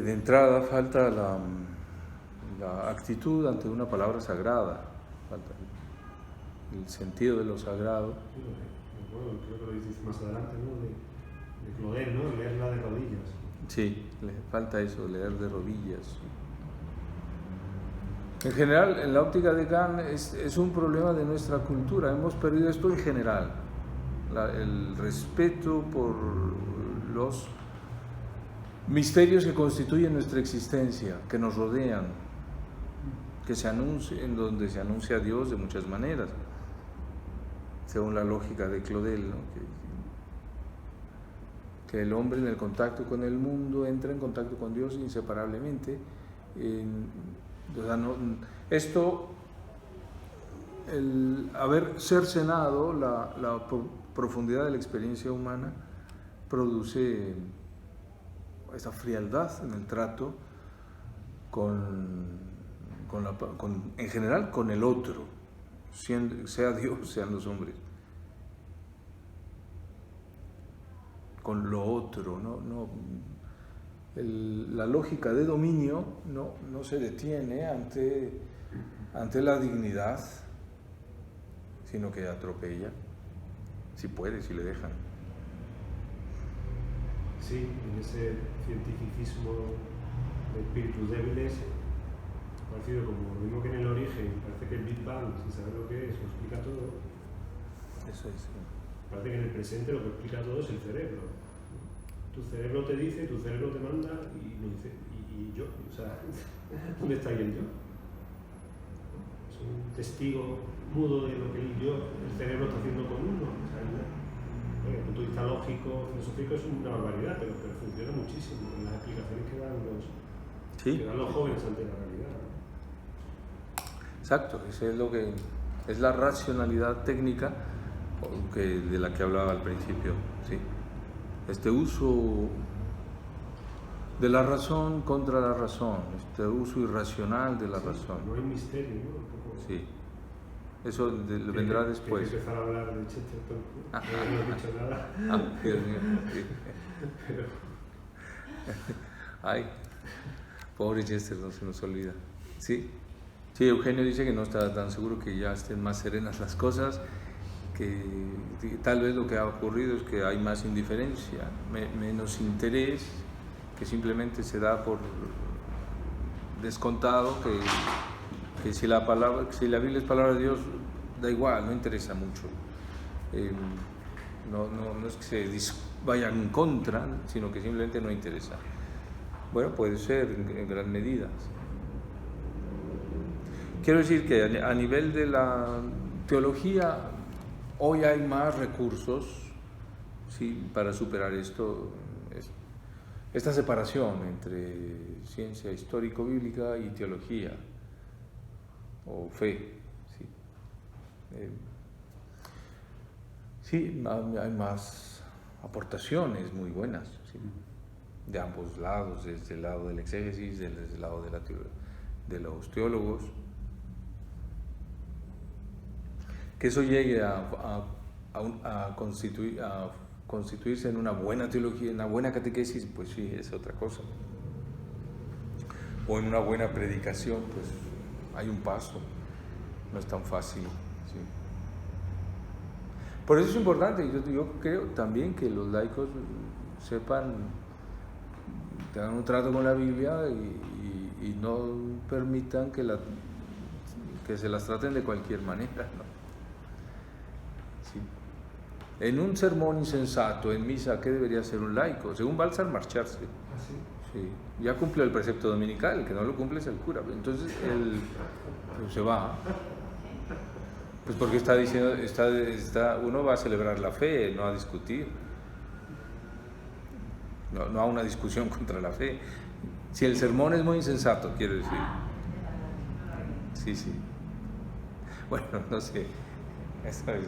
de entrada falta la actitud ante una palabra sagrada, falta el sentido de lo sagrado. Bueno, creo que lo dices más adelante, ¿no? De Claudel, ¿no? Leerla de rodillas. Sí, le falta eso, leer de rodillas. En general, en la óptica de Gane es un problema de nuestra cultura. Hemos perdido esto en general. El respeto por los misterios que constituyen nuestra existencia, que nos rodean, en donde se anuncia a Dios de muchas maneras, según la lógica de Claudel, ¿no? Que el hombre en el contacto con el mundo entra en contacto con Dios inseparablemente. El haber cercenado la profundidad de la experiencia humana produce esa frialdad en el trato en general con el otro, sea Dios, sean los hombres. Con lo otro, la lógica de dominio no se detiene ante la dignidad, sino que atropella, si puede, si le dejan. Sí, en ese cientificismo de espíritus débiles, parecido como lo mismo que en el origen, parece que el Big Bang, sin saber lo que es, lo explica todo. Eso es. Parece que en el presente lo que explica todo es el cerebro. Tu cerebro te dice, tu cerebro te manda y me dice, ¿y yo? O sea, ¿dónde está ahí el yo? Es un testigo mudo de lo que el cerebro está haciendo con uno. O sea, desde el punto de vista lógico, filosófico es una barbaridad, pero funciona muchísimo en las explicaciones que dan los jóvenes ante la realidad. Exacto, eso es lo que es la racionalidad técnica de la que hablaba al principio, ¿sí? Este uso de la razón contra la razón, este uso irracional de la razón. No hay misterio, ¿no? Sí, eso vendrá después. Que empezar a hablar de Chesterton, no he dicho nada. Dios mío, sí. Ay, pobre Chesterton, se nos olvida. Sí, Eugenio dice que no está tan seguro que ya estén más serenas las cosas, que tal vez lo que ha ocurrido es que hay más indiferencia, menos interés, que simplemente se da por descontado que si la Biblia es palabra de Dios, da igual, no interesa mucho. No es que se vaya en contra, sino que simplemente no interesa. Bueno, puede ser en gran medida. Quiero decir que a nivel de la teología, hoy hay más recursos, ¿sí?, para superar esta separación entre ciencia histórico-bíblica y teología o fe. Sí, hay más aportaciones muy buenas, ¿sí?, de ambos lados, desde el lado del exégesis, desde el lado de los teólogos. Que eso llegue a constituirse en una buena teología, en una buena catequesis, pues sí, es otra cosa. O en una buena predicación, pues hay un paso, no es tan fácil. ¿Sí? Por eso es importante, yo creo también que los laicos sepan, tengan un trato con la Biblia y no permitan que se las traten de cualquier manera, ¿no? Sí. En un sermón insensato, en misa, ¿qué debería hacer un laico? Según Balsar, marcharse. ¿Ah, sí? Sí. Ya cumplió el precepto dominical, el que no lo cumple es el cura. Entonces él se va. Pues porque está diciendo, uno va a celebrar la fe, no a discutir. No a una discusión contra la fe. Si el sermón es muy insensato, quiero decir. Sí. Bueno, no sé. Eso es.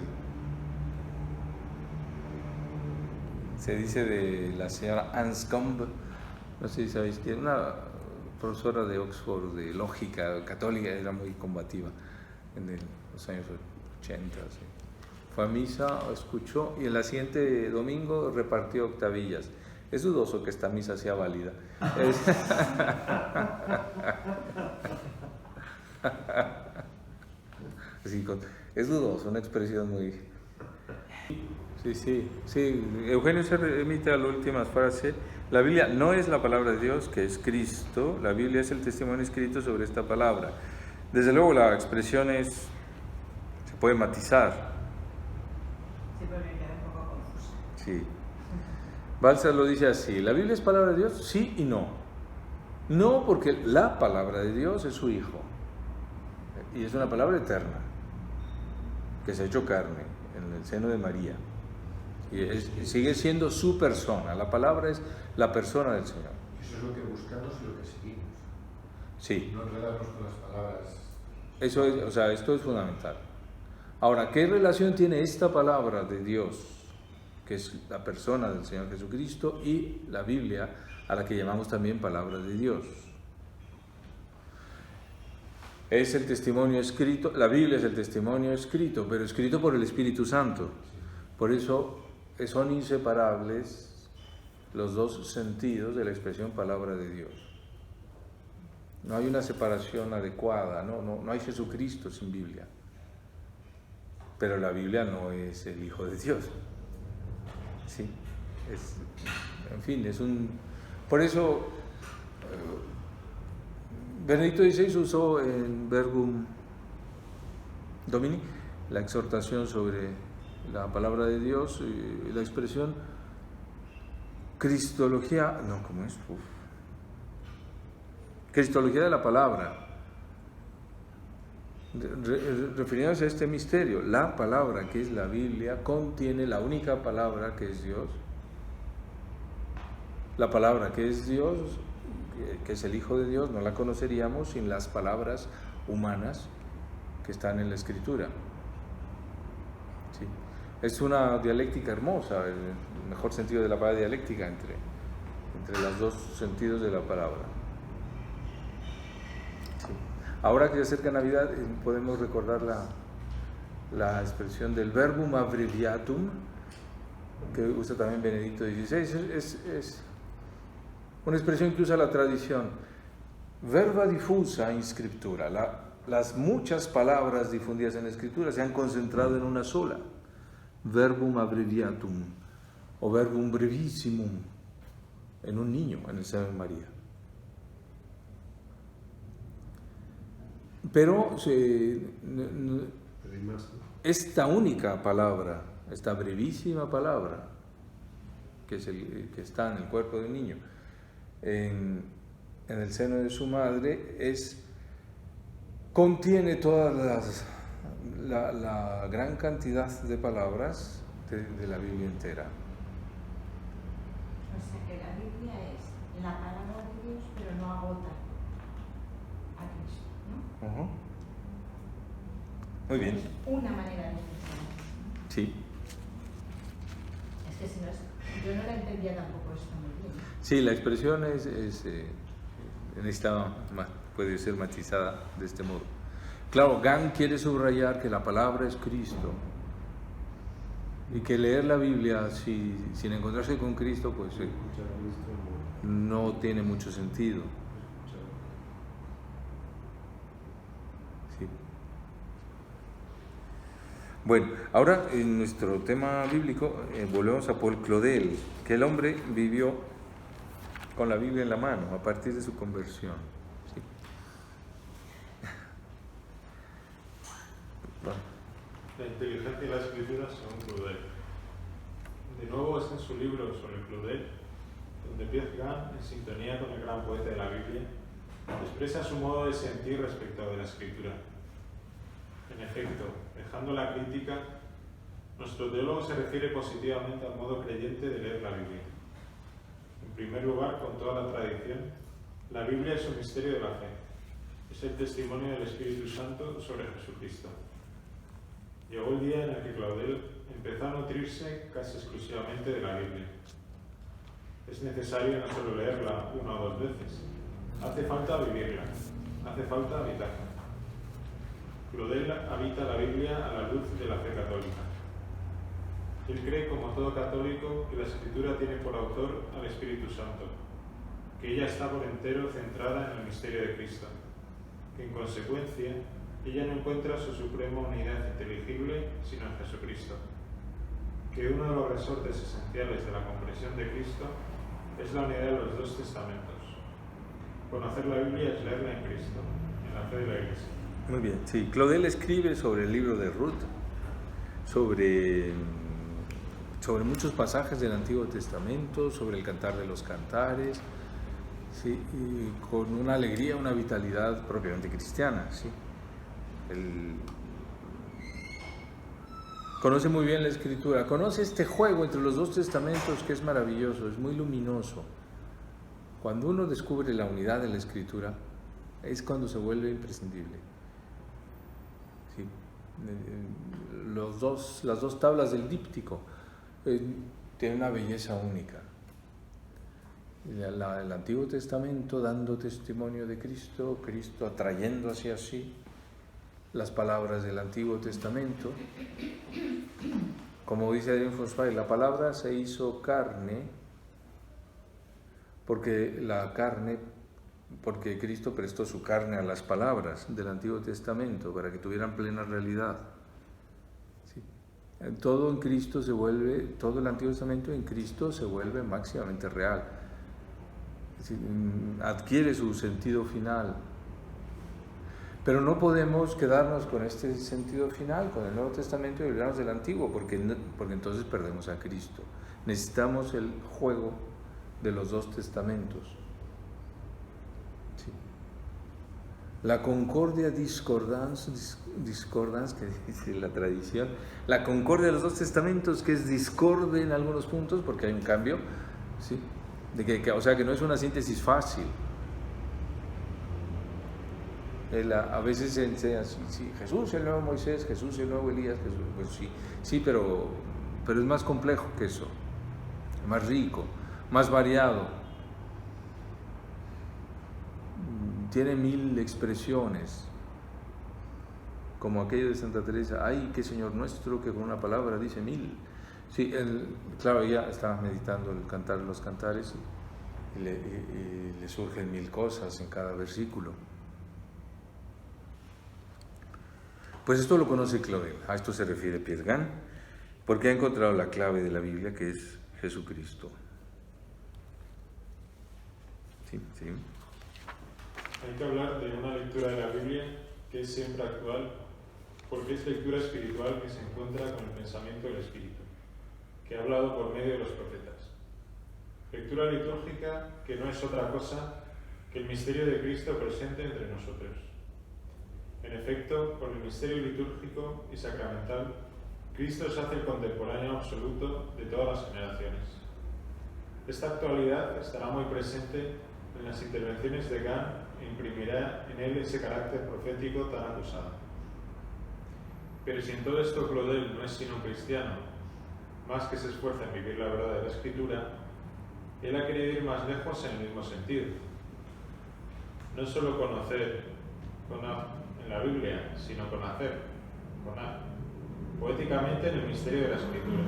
Se dice de la señora Anscombe, no sé si sabéis quién, una profesora de Oxford de lógica católica, era muy combativa en los años 80. ¿Sí? Fue a misa, escuchó y el siguiente domingo repartió octavillas. Es dudoso que esta misa sea válida. Es dudoso, una expresión muy... Sí. Eugenio se remite a la última frase. La Biblia no es la palabra de Dios, que es Cristo. La Biblia es el testimonio escrito sobre esta palabra. Desde luego la expresión se puede matizar. Sí, pero me queda un poco confusa. Sí. Balsar lo dice así: ¿la Biblia es palabra de Dios? Sí y no. No, porque la palabra de Dios es su Hijo. Y es una palabra eterna, que se ha hecho carne en el seno de María. Y sigue siendo su persona. La palabra es la persona del Señor. Eso es lo que buscamos y lo que seguimos. Sí. No enredarnos con las palabras. Esto es fundamental. Ahora, ¿qué relación tiene esta palabra de Dios, que es la persona del Señor Jesucristo, y la Biblia, a la que llamamos también palabra de Dios? Es el testimonio escrito, la Biblia es el testimonio escrito, pero escrito por el Espíritu Santo. Por eso son inseparables los dos sentidos de la expresión palabra de Dios. No hay una separación adecuada, no hay Jesucristo sin Biblia. Pero la Biblia no es el Hijo de Dios. Sí, por eso Benedicto XVI usó en Verbum Domini la exhortación sobre la palabra de Dios, la expresión cristología, cristología de la palabra, refiriéndose a este misterio. La palabra, que es la Biblia, contiene la única palabra que es Dios. La palabra que es Dios, que es el Hijo de Dios, no la conoceríamos sin las palabras humanas que están en la Escritura. Sí. Es una dialéctica hermosa, el mejor sentido de la palabra dialéctica entre los dos sentidos de la palabra. Sí. Ahora que se acerca Navidad, podemos recordar la expresión del verbum abbreviatum, que usa también Benedicto XVI. Es una expresión que usa la tradición. Verba diffusa in scriptura. Las muchas palabras difundidas en la Escritura se han concentrado en una sola. Verbum abbreviatum o verbum brevissimum, en un niño, en el seno de María. Pero Pero hay más, ¿no? esta única palabra, esta brevísima palabra, que está en el cuerpo de un niño, en el seno de su madre, contiene todas la gran cantidad de palabras de la Biblia entera. O sea que la Biblia es la palabra de Dios, pero no agota a Cristo, ¿no? Ujú. Muy bien. Es una manera de pensar. Sí. Es que si no es, yo no la entendía tampoco esto muy bien. Sí, la expresión puede ser matizada de este modo. Claro, Gant quiere subrayar que la palabra es Cristo y que leer la Biblia sin encontrarse con Cristo, pues Escuchar a Cristo no tiene mucho sentido. escuchar. Sí. Bueno, ahora en nuestro tema bíblico volvemos a Paul Claudel, que el hombre vivió con la Biblia en la mano a partir de su conversión. ¿Sí? Bueno. La inteligencia y la escritura según Claudel. De nuevo está en su libro sobre Claudel, donde Pierre Gant, en sintonía con el gran poeta de la Biblia, expresa su modo de sentir respecto de la escritura. En efecto, dejando la crítica, nuestro teólogo se refiere positivamente al modo creyente de leer la Biblia. En primer lugar, con toda la tradición, la Biblia es un misterio de la fe. Es el testimonio del Espíritu Santo sobre Jesucristo. Llegó el día en el que Claudel empezó a nutrirse casi exclusivamente de la Biblia. Es necesario no solo leerla una o dos veces, hace falta vivirla, hace falta habitarla. Claudel habita la Biblia a la luz de la fe católica. Él cree, como todo católico, que la Escritura tiene por autor al Espíritu Santo, que ella está por entero centrada en el misterio de Cristo, que en consecuencia ella no encuentra su suprema unidad inteligible sino en Jesucristo, que uno de los resortes esenciales de la comprensión de Cristo es la unidad de los dos testamentos. Conocer la Biblia es leerla en Cristo, en la fe de la Iglesia. Muy bien, sí. Claudel escribe sobre el libro de Ruth, sobre muchos pasajes del Antiguo Testamento, sobre el Cantar de los Cantares, ¿sí? Y con una alegría, una vitalidad propiamente cristiana, ¿sí? Él conoce muy bien la Escritura, conoce este juego entre los dos testamentos que es maravilloso, es muy luminoso. Cuando uno descubre la unidad de la Escritura, es cuando se vuelve imprescindible. ¿Sí? Las dos tablas del díptico tienen una belleza única. El Antiguo Testamento dando testimonio de Cristo, Cristo atrayendo hacia sí las palabras del Antiguo Testamento. Como dice Adrián Fonsfay, la palabra se hizo carne porque Cristo prestó su carne a las palabras del Antiguo Testamento para que tuvieran plena realidad. ¿Sí? Todo en Cristo todo el Antiguo Testamento en Cristo se vuelve máximamente real. Es decir, adquiere su sentido final. Pero no podemos quedarnos con este sentido final, con el Nuevo Testamento, y olvidarnos del Antiguo, porque entonces perdemos a Cristo. Necesitamos el juego de los dos testamentos. Sí. La concordia discordance, que dice la tradición, la concordia de los dos testamentos, que es discorde en algunos puntos, porque hay un cambio, ¿sí? O sea que no es una síntesis fácil. A veces se enseña así, sí, Jesús el nuevo Moisés, Jesús el nuevo Elías, Jesús, pues sí, pero es más complejo que eso, más rico, más variado, tiene 1000 expresiones, como aquello de Santa Teresa, ay, qué Señor nuestro que con una palabra dice 1000. Sí, claro, ella estaba meditando el Cantar de los Cantares y le surgen 1000 cosas en cada versículo. Pues esto lo conoce Claudel, a esto se refiere Pierre Gant, porque ha encontrado la clave de la Biblia, que es Jesucristo. Sí. Hay que hablar de una lectura de la Biblia que es siempre actual, porque es lectura espiritual que se encuentra con el pensamiento del Espíritu, que ha hablado por medio de los profetas. Lectura litúrgica que no es otra cosa que el misterio de Cristo presente entre nosotros. En efecto, por el misterio litúrgico y sacramental, Cristo se hace el contemporáneo absoluto de todas las generaciones. Esta actualidad estará muy presente en las intervenciones de Gahn e imprimirá en él ese carácter profético tan acusado. Pero si en todo esto Claudel no es sino un cristiano, más que se esfuerza en vivir la verdad de la Escritura, él ha querido ir más lejos en el mismo sentido. No solo conocer con A en la Biblia, sino conocer con A, poéticamente en el misterio de la Escritura.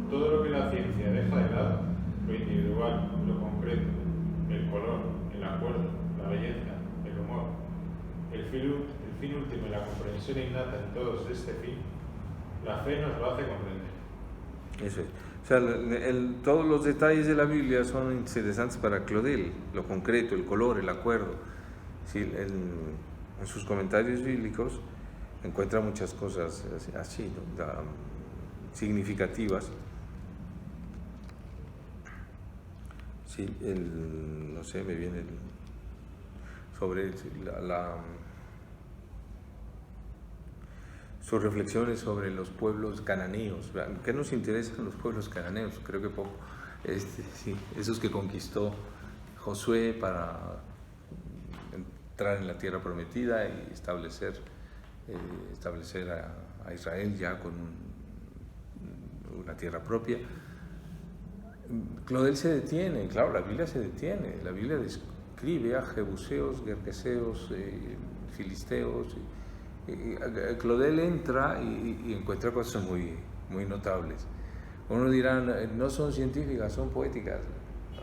Todo lo que la ciencia deja de lado, lo individual, lo concreto, el color, el acuerdo, la belleza, el humor, el fin último y la comprensión innata en todos de este fin, la fe nos lo hace comprender. Eso es. O sea, todos los detalles de la Biblia son interesantes para Claudel, lo concreto, el color, el acuerdo. Sí, en sus comentarios bíblicos encuentra muchas cosas así, ¿no? Significativas. Sí, no sé, me viene sobre sus reflexiones sobre los pueblos cananeos. ¿Qué nos interesan los pueblos cananeos? Creo que poco. Sí, esos que conquistó Josué para entrar en la tierra prometida y establecer a Israel ya con una tierra propia. Claudel se detiene, claro, la Biblia se detiene. La Biblia describe a jebuseos, gergeseos, filisteos. Claudel entra y encuentra cosas muy, muy notables. Uno dirá, no son científicas, son poéticas,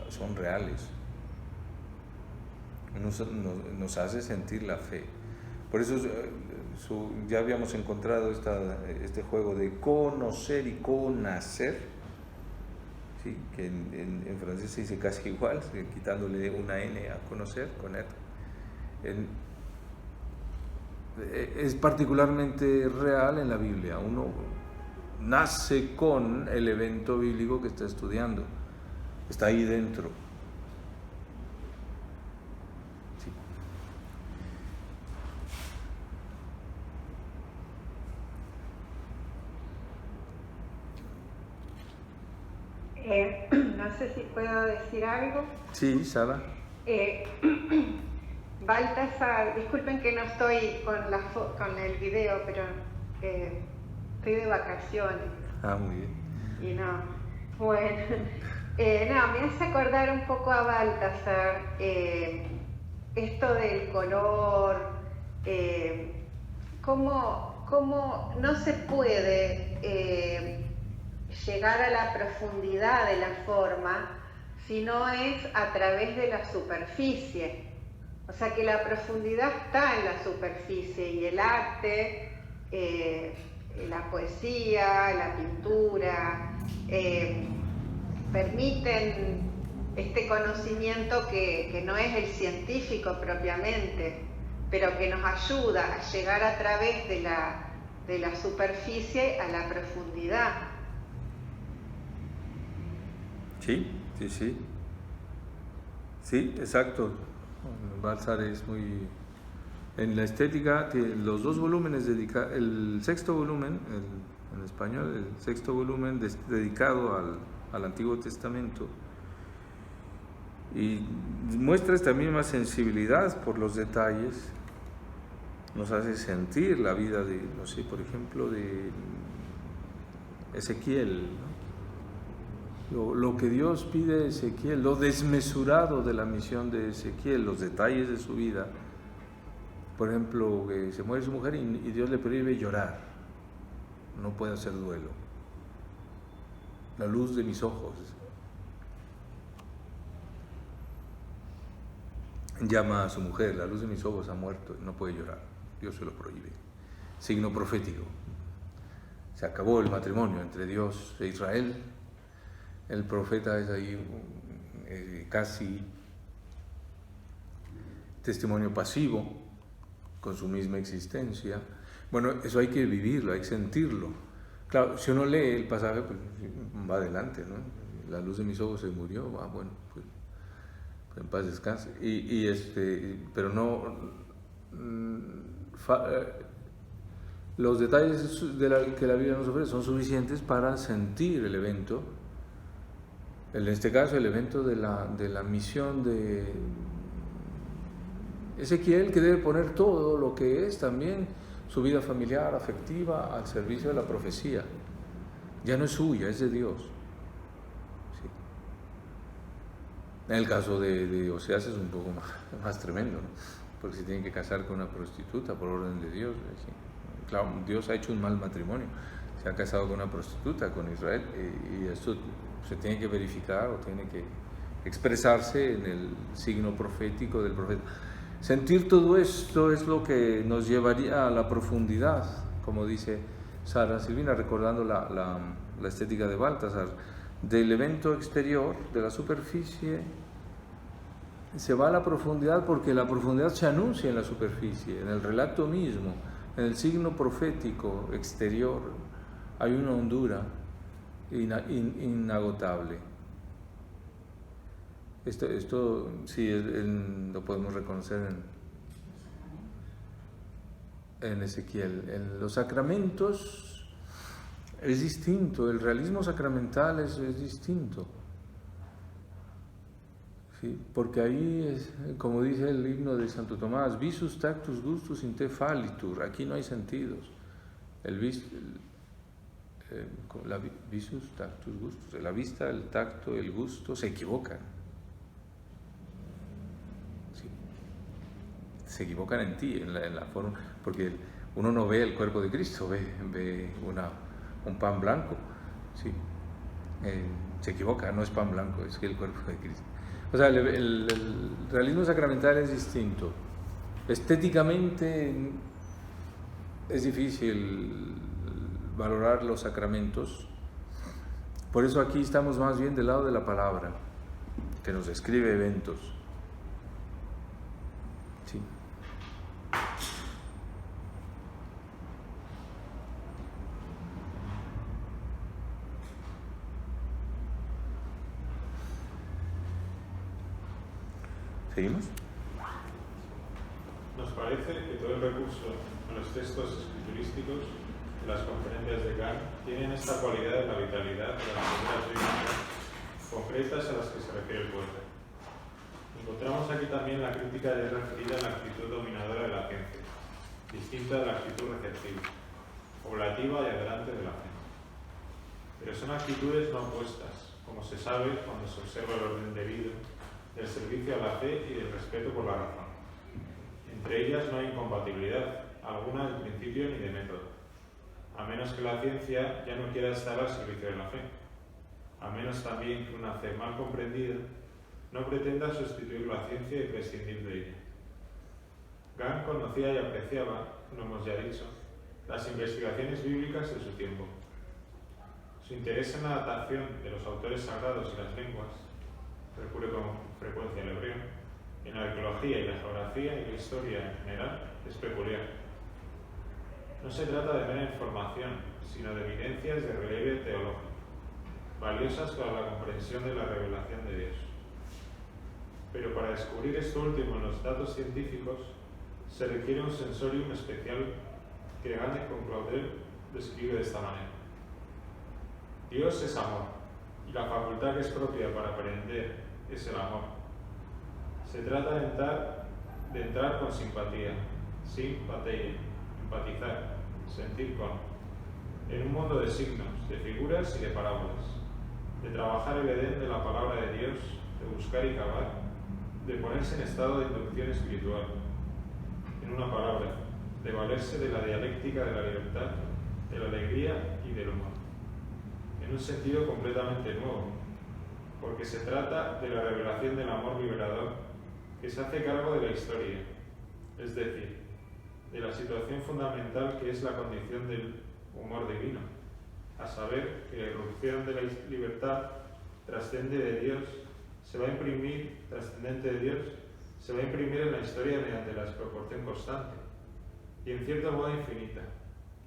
son reales. Nos hace sentir la fe. Por eso ya habíamos encontrado este juego de conocer y conacer, ¿sí? Que en francés se dice casi igual, quitándole una N a conocer, connaître. Es particularmente real en la Biblia. Uno nace con el evento bíblico que está estudiando, está ahí dentro. Sí. No sé si puedo decir algo. Sí, Sara. Baltasar, disculpen que no estoy con el video, pero estoy de vacaciones. Ah, muy bien. Y no, bueno, me hace acordar un poco a Baltasar, esto del color, cómo no se puede llegar a la profundidad de la forma si no es a través de la superficie. O sea que la profundidad está en la superficie y el arte, la poesía, la pintura, permiten este conocimiento que no es el científico propiamente, pero que nos ayuda a llegar a través de la superficie a la profundidad. Sí. Sí, exacto. Baltasar es muy... En la estética, los dos volúmenes el sexto volumen, en español, el sexto volumen dedicado al Antiguo Testamento, y muestra esta misma sensibilidad por los detalles, nos hace sentir la vida de, no sé, por ejemplo, de Ezequiel, ¿no? Lo que Dios pide a Ezequiel, lo desmesurado de la misión de Ezequiel, los detalles de su vida. Por ejemplo, que se muere su mujer y Dios le prohíbe llorar, no puede hacer duelo. La luz de mis ojos. Llama a su mujer, la luz de mis ojos ha muerto, no puede llorar, Dios se lo prohíbe. Signo profético. Se acabó el matrimonio entre Dios e Israel. El profeta es ahí casi testimonio pasivo, con su misma existencia. Bueno, eso hay que vivirlo, hay que sentirlo. Claro, si uno lee el pasaje, pues va adelante, ¿no? La luz de mis ojos se murió, bueno, pues en paz descanse. Pero no... los detalles que la Biblia nos ofrece son suficientes para sentir el evento. En este caso, el evento de la misión de Ezequiel, que debe poner todo lo que es también su vida familiar, afectiva, al servicio de la profecía. Ya no es suya, es de Dios. Sí. En el caso de Oseas es un poco más tremendo, ¿no? Porque se tiene que casar con una prostituta por orden de Dios. ¿Sí? Claro, Dios ha hecho un mal matrimonio. Se ha casado con una prostituta, con Israel, y esto se tiene que verificar o tiene que expresarse en el signo profético del profeta. Sentir todo esto es lo que nos llevaría a la profundidad, como dice Sara Silvina, recordando la estética de Baltasar, del evento exterior, de la superficie, se va a la profundidad porque la profundidad se anuncia en la superficie, en el relato mismo, en el signo profético exterior, hay una hondura inagotable. Esto sí lo podemos reconocer en Ezequiel. En los sacramentos es distinto, el realismo sacramental es distinto. ¿Sí? Porque ahí es, como dice el himno de Santo Tomás, visus tactus gustus in te fallitur, aquí no hay sentidos. Visus tactus gustus, la vista, el tacto, el gusto se equivocan. ¿Sí? Se equivocan en ti, en la forma, porque uno no ve el cuerpo de Cristo, ve un pan blanco. ¿Sí? Se equivoca, no es pan blanco, es el cuerpo de Cristo. O sea, el realismo sacramental es distinto. Estéticamente es difícil valorar los sacramentos. Por eso aquí estamos más bien del lado de la palabra, que nos describe eventos. Sí. ¿Seguimos? Nos parece que todo el recurso en los textos escriturísticos de las conferencias de Gant tienen esta cualidad de la vitalidad de las figuras bíblicas concretas a las que se refiere el poeta. Encontramos aquí también la crítica ya referida a la actitud dominadora de la ciencia, distinta de la actitud receptiva, oblativa y adelante de la fe. Pero son actitudes no opuestas, como se sabe cuando se observa el orden debido del servicio a la fe y del respeto por la razón. Entre ellas no hay incompatibilidad alguna de principio ni de método, a menos que la ciencia ya no quiera estar al servicio de la fe, a menos también que una fe mal comprendida no pretenda sustituir la ciencia y prescindir de ella. Gant conocía y apreciaba, lo hemos ya dicho, las investigaciones bíblicas de su tiempo. Su interés en la adaptación de los autores sagrados y las lenguas recurre con frecuencia al hebreo, en la arqueología y la geografía y la historia en general es peculiar. No se trata de mera información, sino de evidencias de relieve teológico, valiosas para la comprensión de la revelación de Dios. Pero para descubrir esto último en los datos científicos, se requiere un sensorium especial que Gant con Claudel describe de esta manera. Dios es amor, y la facultad que es propia para aprender es el amor. Se trata de entrar con simpatía, simpatia, empatizar, sentir con, en un mundo de signos, de figuras y de parábolas, de trabajar el Edén de la palabra de Dios, de buscar y cavar, de ponerse en estado de inducción espiritual, en una palabra, de valerse de la dialéctica de la libertad, de la alegría y del humor, en un sentido completamente nuevo, porque se trata de la revelación del amor liberador que se hace cargo de la historia, es decir, de la situación fundamental que es la condición del humor divino, a saber que la irrupción de la libertad trascendente de Dios se va a imprimir en la historia mediante la desproporción constante, y en cierto modo infinita,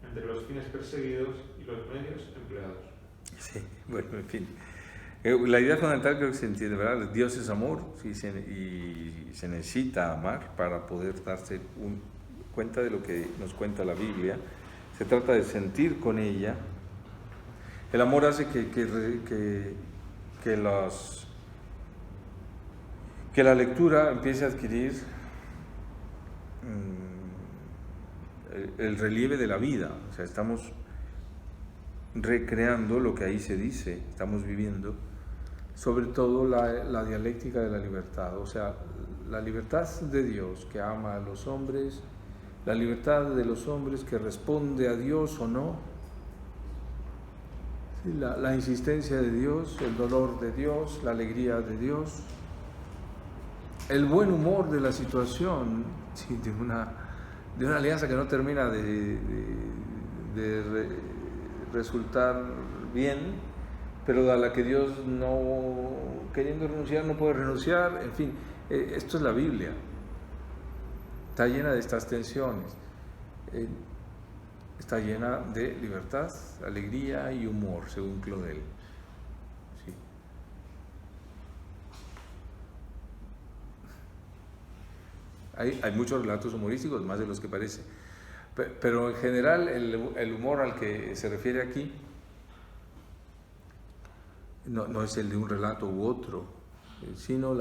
entre los fines perseguidos y los medios empleados. Sí, bueno, en fin. La idea fundamental creo que se entiende, ¿verdad? Dios es amor y se necesita amar para poder darse cuenta de lo que nos cuenta la Biblia. Se trata de sentir con ella. El amor hace que la lectura empiece a adquirir el relieve de la vida. O sea, estamos recreando lo que ahí se dice, estamos viviendo, sobre todo la dialéctica de la libertad, o sea, la libertad de Dios que ama a los hombres, la libertad de los hombres que responde a Dios o no, sí, la insistencia de Dios, el dolor de Dios, la alegría de Dios, el buen humor de la situación, sí, de una alianza que no termina de resultar bien, pero a la que Dios, no queriendo renunciar, no puede renunciar. En fin, esto es la Biblia, está llena de estas tensiones, está llena de libertad, alegría y humor, según Claudel. Sí. Hay muchos relatos humorísticos, más de los que parece, pero en general el humor al que se refiere aquí no es el de un relato u otro, sino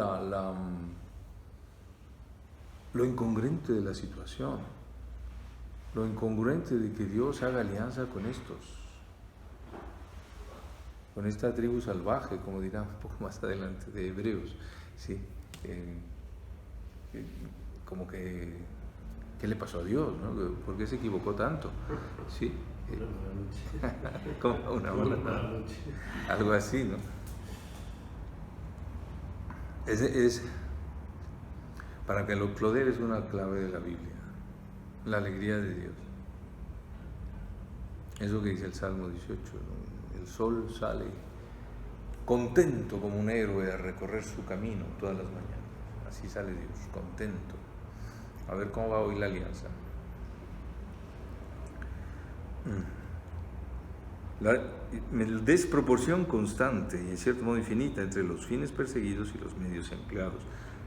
lo incongruente de la situación, lo incongruente de que Dios haga alianza con esta tribu salvaje, como dirá un poco más adelante, de Hebreos, ¿sí? Como que, ¿qué le pasó a Dios, no? ¿Por qué se equivocó tanto? ¿Sí? Como una mala noche. Algo así, ¿no? Para que lo Claudel es una clave de la Biblia, la alegría de Dios. Eso que dice el Salmo 18, ¿no? El sol sale contento como un héroe a recorrer su camino todas las mañanas. Así sale Dios, contento. A ver cómo va hoy la alianza. La desproporción constante y en cierto modo infinita entre los fines perseguidos y los medios empleados.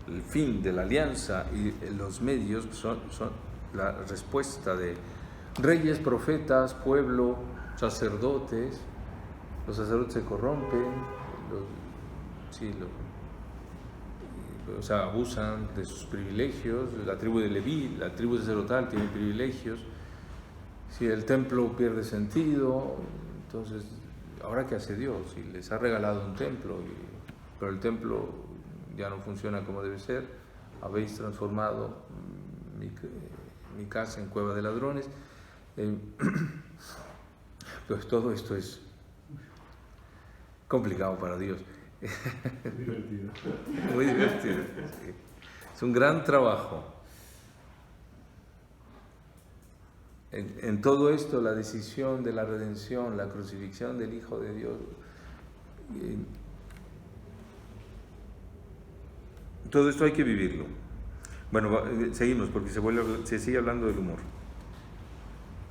El fin de la alianza y los medios son la respuesta de reyes, profetas, pueblo, sacerdotes. Los sacerdotes se corrompen, abusan de sus privilegios. La tribu de Leví, la tribu sacerdotal, tiene privilegios. Si el templo pierde sentido, entonces, ¿ahora qué hace Dios? Si les ha regalado un templo, pero el templo ya no funciona como debe ser, habéis transformado mi casa en cueva de ladrones. Pues todo esto es complicado para Dios. Divertido. Muy divertido. Sí. Es un gran trabajo. En todo esto, la decisión de la redención, la crucifixión del Hijo de Dios, todo esto hay que vivirlo. Bueno, seguimos porque se sigue hablando del humor.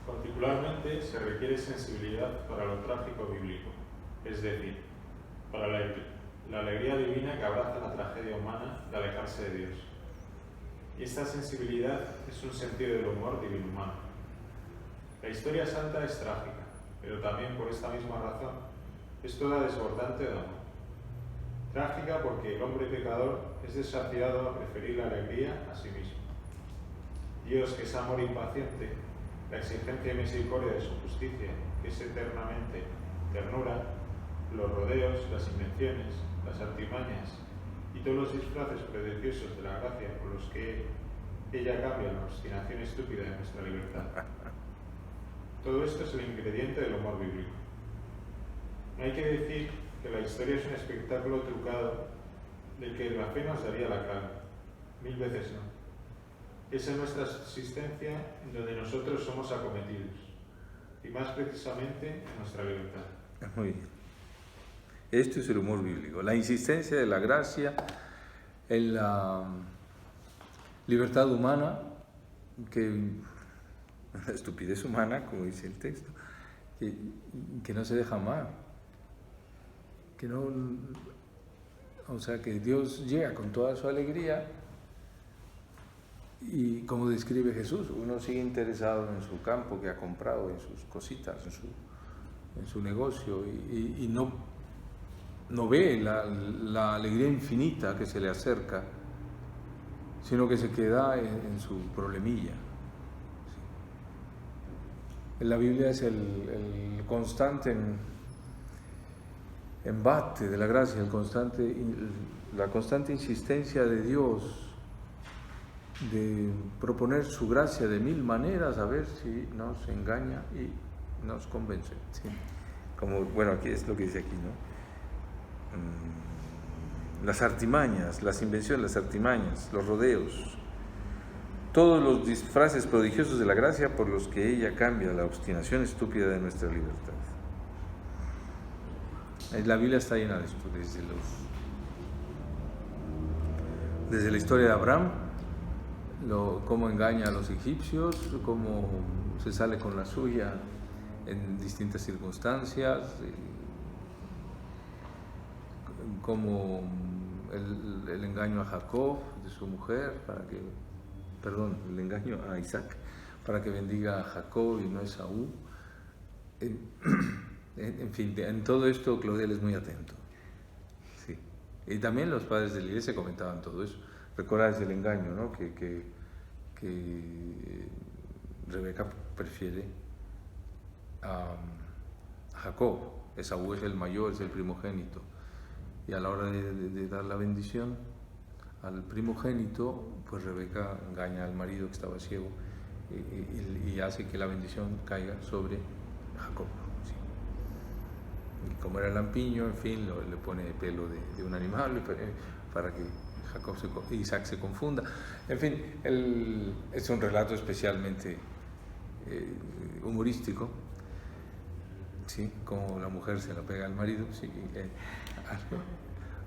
Particularmente se requiere sensibilidad para lo trágico bíblico, es decir, para la alegría divina que abraza la tragedia humana de alejarse de Dios. Y esta sensibilidad es un sentido del humor divino humano. La historia santa es trágica, pero también por esta misma razón es toda desbordante de amor. Trágica porque el hombre pecador es desafiado a preferir la alegría a sí mismo. Dios, que es amor impaciente, la exigencia y misericordia de su justicia, que es eternamente ternura, los rodeos, las invenciones, las artimañas y todos los disfraces pretenciosos de la gracia por los que ella cambia la obstinación estúpida de nuestra libertad. Todo esto es el ingrediente del humor bíblico. No hay que decir que la historia es un espectáculo trucado del que la fe nos daría la cara. 1000 veces no. Es en nuestra existencia en donde nosotros somos acometidos, y más precisamente en nuestra libertad. Muy bien. Esto es el humor bíblico, la insistencia de la gracia en la libertad humana, que la estupidez humana, como dice el texto, que no se deja amar, que no, o sea, que Dios llega con toda su alegría y como describe Jesús, uno sigue interesado en su campo que ha comprado, en sus cositas, en su negocio y no ve la alegría infinita que se le acerca, sino que se queda en su problemilla. En la Biblia es el constante embate de la gracia, la constante insistencia de Dios de proponer su gracia de mil maneras a ver si nos engaña y nos convence. ¿Sí? Como, bueno, aquí es lo que dice aquí, ¿no? Las artimañas, las invenciones, las artimañas, los rodeos, todos los disfraces prodigiosos de la gracia por los que ella cambia la obstinación estúpida de nuestra libertad. La Biblia está llena de esto, desde la historia de Abraham, cómo engaña a los egipcios, cómo se sale con la suya en distintas circunstancias, como el engaño a Jacob de su mujer el engaño a Isaac para que bendiga a Jacob y no a Esaú. En fin, en todo esto Claudel es muy atento. Sí. Y también los padres de la iglesia comentaban todo eso. Recordáis el engaño, ¿no? Que Rebeca prefiere a Jacob. Esaú es el mayor, es el primogénito. Y a la hora de dar la bendición al primogénito, pues Rebeca engaña al marido que estaba ciego y hace que la bendición caiga sobre Jacob. ¿Sí? Y como era lampiño, en fin, le pone pelo de un animal para que Isaac se confunda. En fin, es un relato especialmente humorístico, ¿sí? Como la mujer se la pega al marido, ¿sí?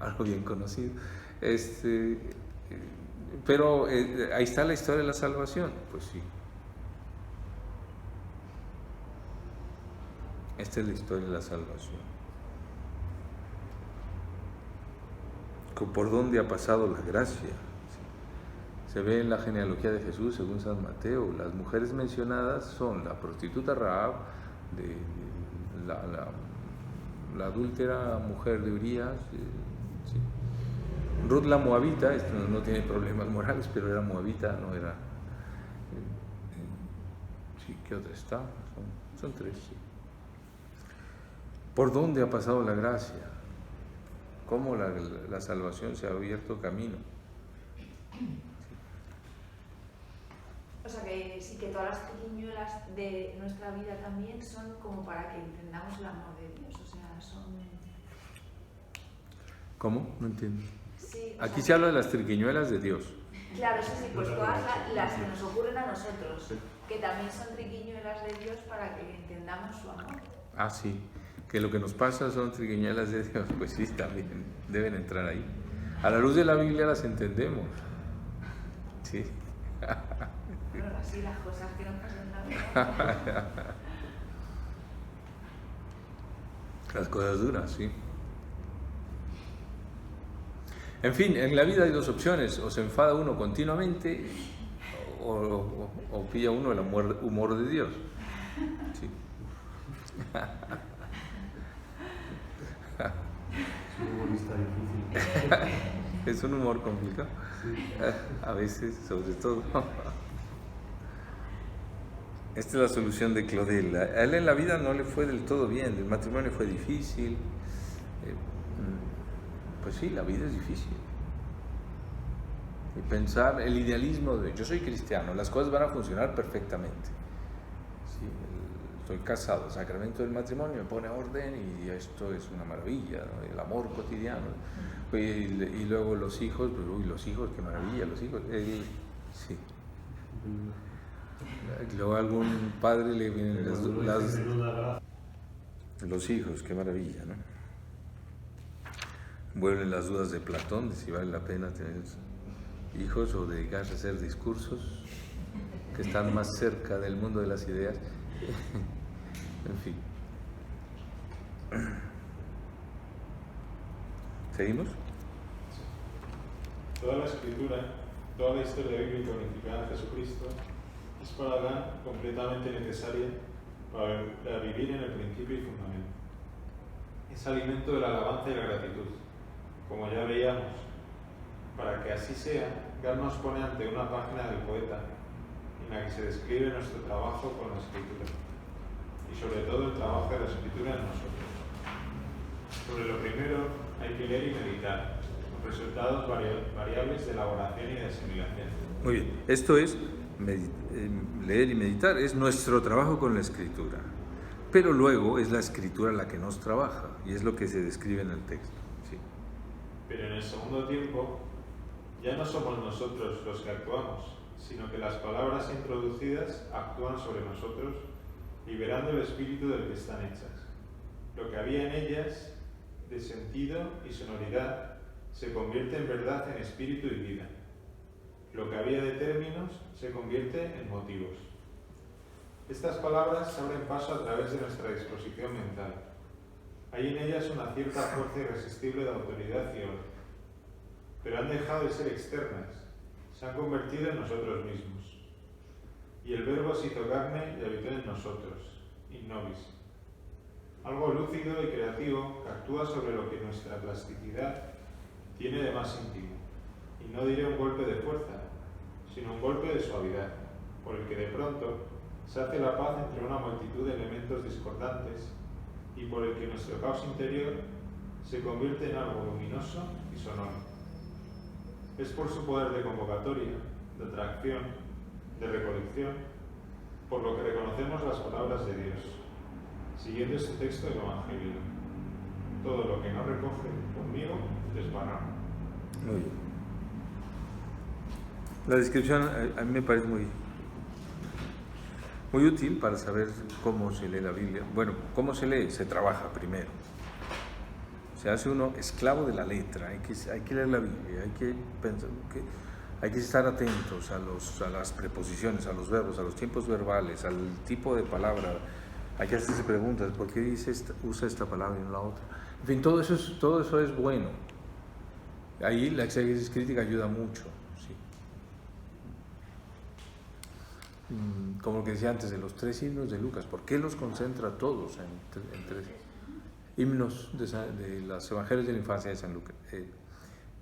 Algo bien conocido. Pero ahí está la historia de la salvación, pues sí. Esta es la historia de la salvación. ¿Por dónde ha pasado la gracia? Se ve en la genealogía de Jesús, según San Mateo. Las mujeres mencionadas son la prostituta Rahab, la adúltera mujer de Urías, sí. Ruth la moabita, esto no tiene problemas morales, pero era moabita, no era... sí, ¿qué otra está? Son tres, sí. ¿Por dónde ha pasado la gracia? ¿Cómo la salvación se ha abierto camino? O sea que sí, que todas las triquiñuelas de nuestra vida también son como para que entendamos el amor de Dios, o sea, son... ¿Cómo? No entiendo. Sí, aquí se habla de las triquiñuelas de Dios. Claro, sí, pues todas las que nos ocurren a nosotros, que también son triquiñuelas de Dios para que entendamos su amor. Ah, sí, que lo que nos pasa son triquiñuelas de Dios, pues sí, también deben entrar ahí. A la luz de la Biblia las entendemos. Sí. Bueno, así las cosas que nos pasan en la vida. Las cosas duras, sí. En fin, en la vida hay dos opciones: o se enfada uno continuamente o pilla uno el humor de Dios. Sí. Es un humorista difícil. Es un humor complicado. Sí. A veces, sobre todo. Esta es la solución de Claudel. A él en la vida no le fue del todo bien, el matrimonio fue difícil. Pues sí, la vida es difícil. Y pensar el idealismo de yo soy cristiano, las cosas van a funcionar perfectamente. Sí, estoy casado, el sacramento del matrimonio me pone orden y esto es una maravilla, ¿no? El amor cotidiano. Y luego los hijos, pues, uy, los hijos, qué maravilla, los hijos. Sí. Luego a algún padre le vienen los hijos, qué maravilla, ¿no? Vuelven las dudas de Platón de si vale la pena tener hijos o dedicarse a hacer discursos. que están más cerca del mundo de las ideas. En fin. ¿Seguimos? Toda la escritura, toda la historia bíblica unificada en Jesucristo es para Adán completamente necesaria para vivir en el principio y fundamento. Es alimento de la alabanza y la gratitud. Como ya veíamos, para que así sea, Gad nos pone ante una página del poeta en la que se describe nuestro trabajo con la escritura y sobre todo el trabajo de la escritura en nosotros. Sobre lo primero hay que leer y meditar, los resultados variables de elaboración y de asimilación. Muy bien, esto es leer y meditar, es nuestro trabajo con la escritura. Pero luego es la escritura la que nos trabaja y es lo que se describe en el texto. ¿Sí? Pero en el segundo tiempo ya no somos nosotros los que actuamos, sino que las palabras introducidas actúan sobre nosotros, liberando el espíritu del que están hechas. Lo que había en ellas, de sentido y sonoridad, se convierte en verdad en espíritu y vida. Lo que había de términos se convierte en motivos. Estas palabras abren paso a través de nuestra disposición mental. Hay en ellas una cierta fuerza irresistible de autoridad y orden, pero han dejado de ser externas, se han convertido en nosotros mismos. Y el Verbo se hizo carne y habitó en nosotros, in nobis. Algo lúcido y creativo que actúa sobre lo que nuestra plasticidad tiene de más íntimo. Y no diré un golpe de fuerza, sino un golpe de suavidad, por el que de pronto se hace la paz entre una multitud de elementos discordantes y por el que nuestro caos interior se convierte en algo luminoso y sonoro. Es por su poder de convocatoria, de atracción, de recolección, por lo que reconocemos las palabras de Dios, siguiendo este texto del Evangelio. Todo lo que no recoge conmigo, desbarrama. Muy bien. La descripción a mí me parece muy útil para saber cómo se lee la Biblia. Bueno, ¿cómo se lee? Se trabaja primero. Se hace uno esclavo de la letra, hay que leer la Biblia, hay que pensar, hay que estar atentos a las preposiciones, a los verbos, a los tiempos verbales, al tipo de palabra. Hay que hacerse preguntas, ¿por qué usa esta palabra y no la otra? En fin, todo eso es bueno. Ahí la exégesis crítica ayuda mucho. ¿Sí? Como lo que decía antes de los 3 himnos de Lucas, ¿por qué los concentra todos en 3 himnos de los evangelios de la infancia de San Lucas?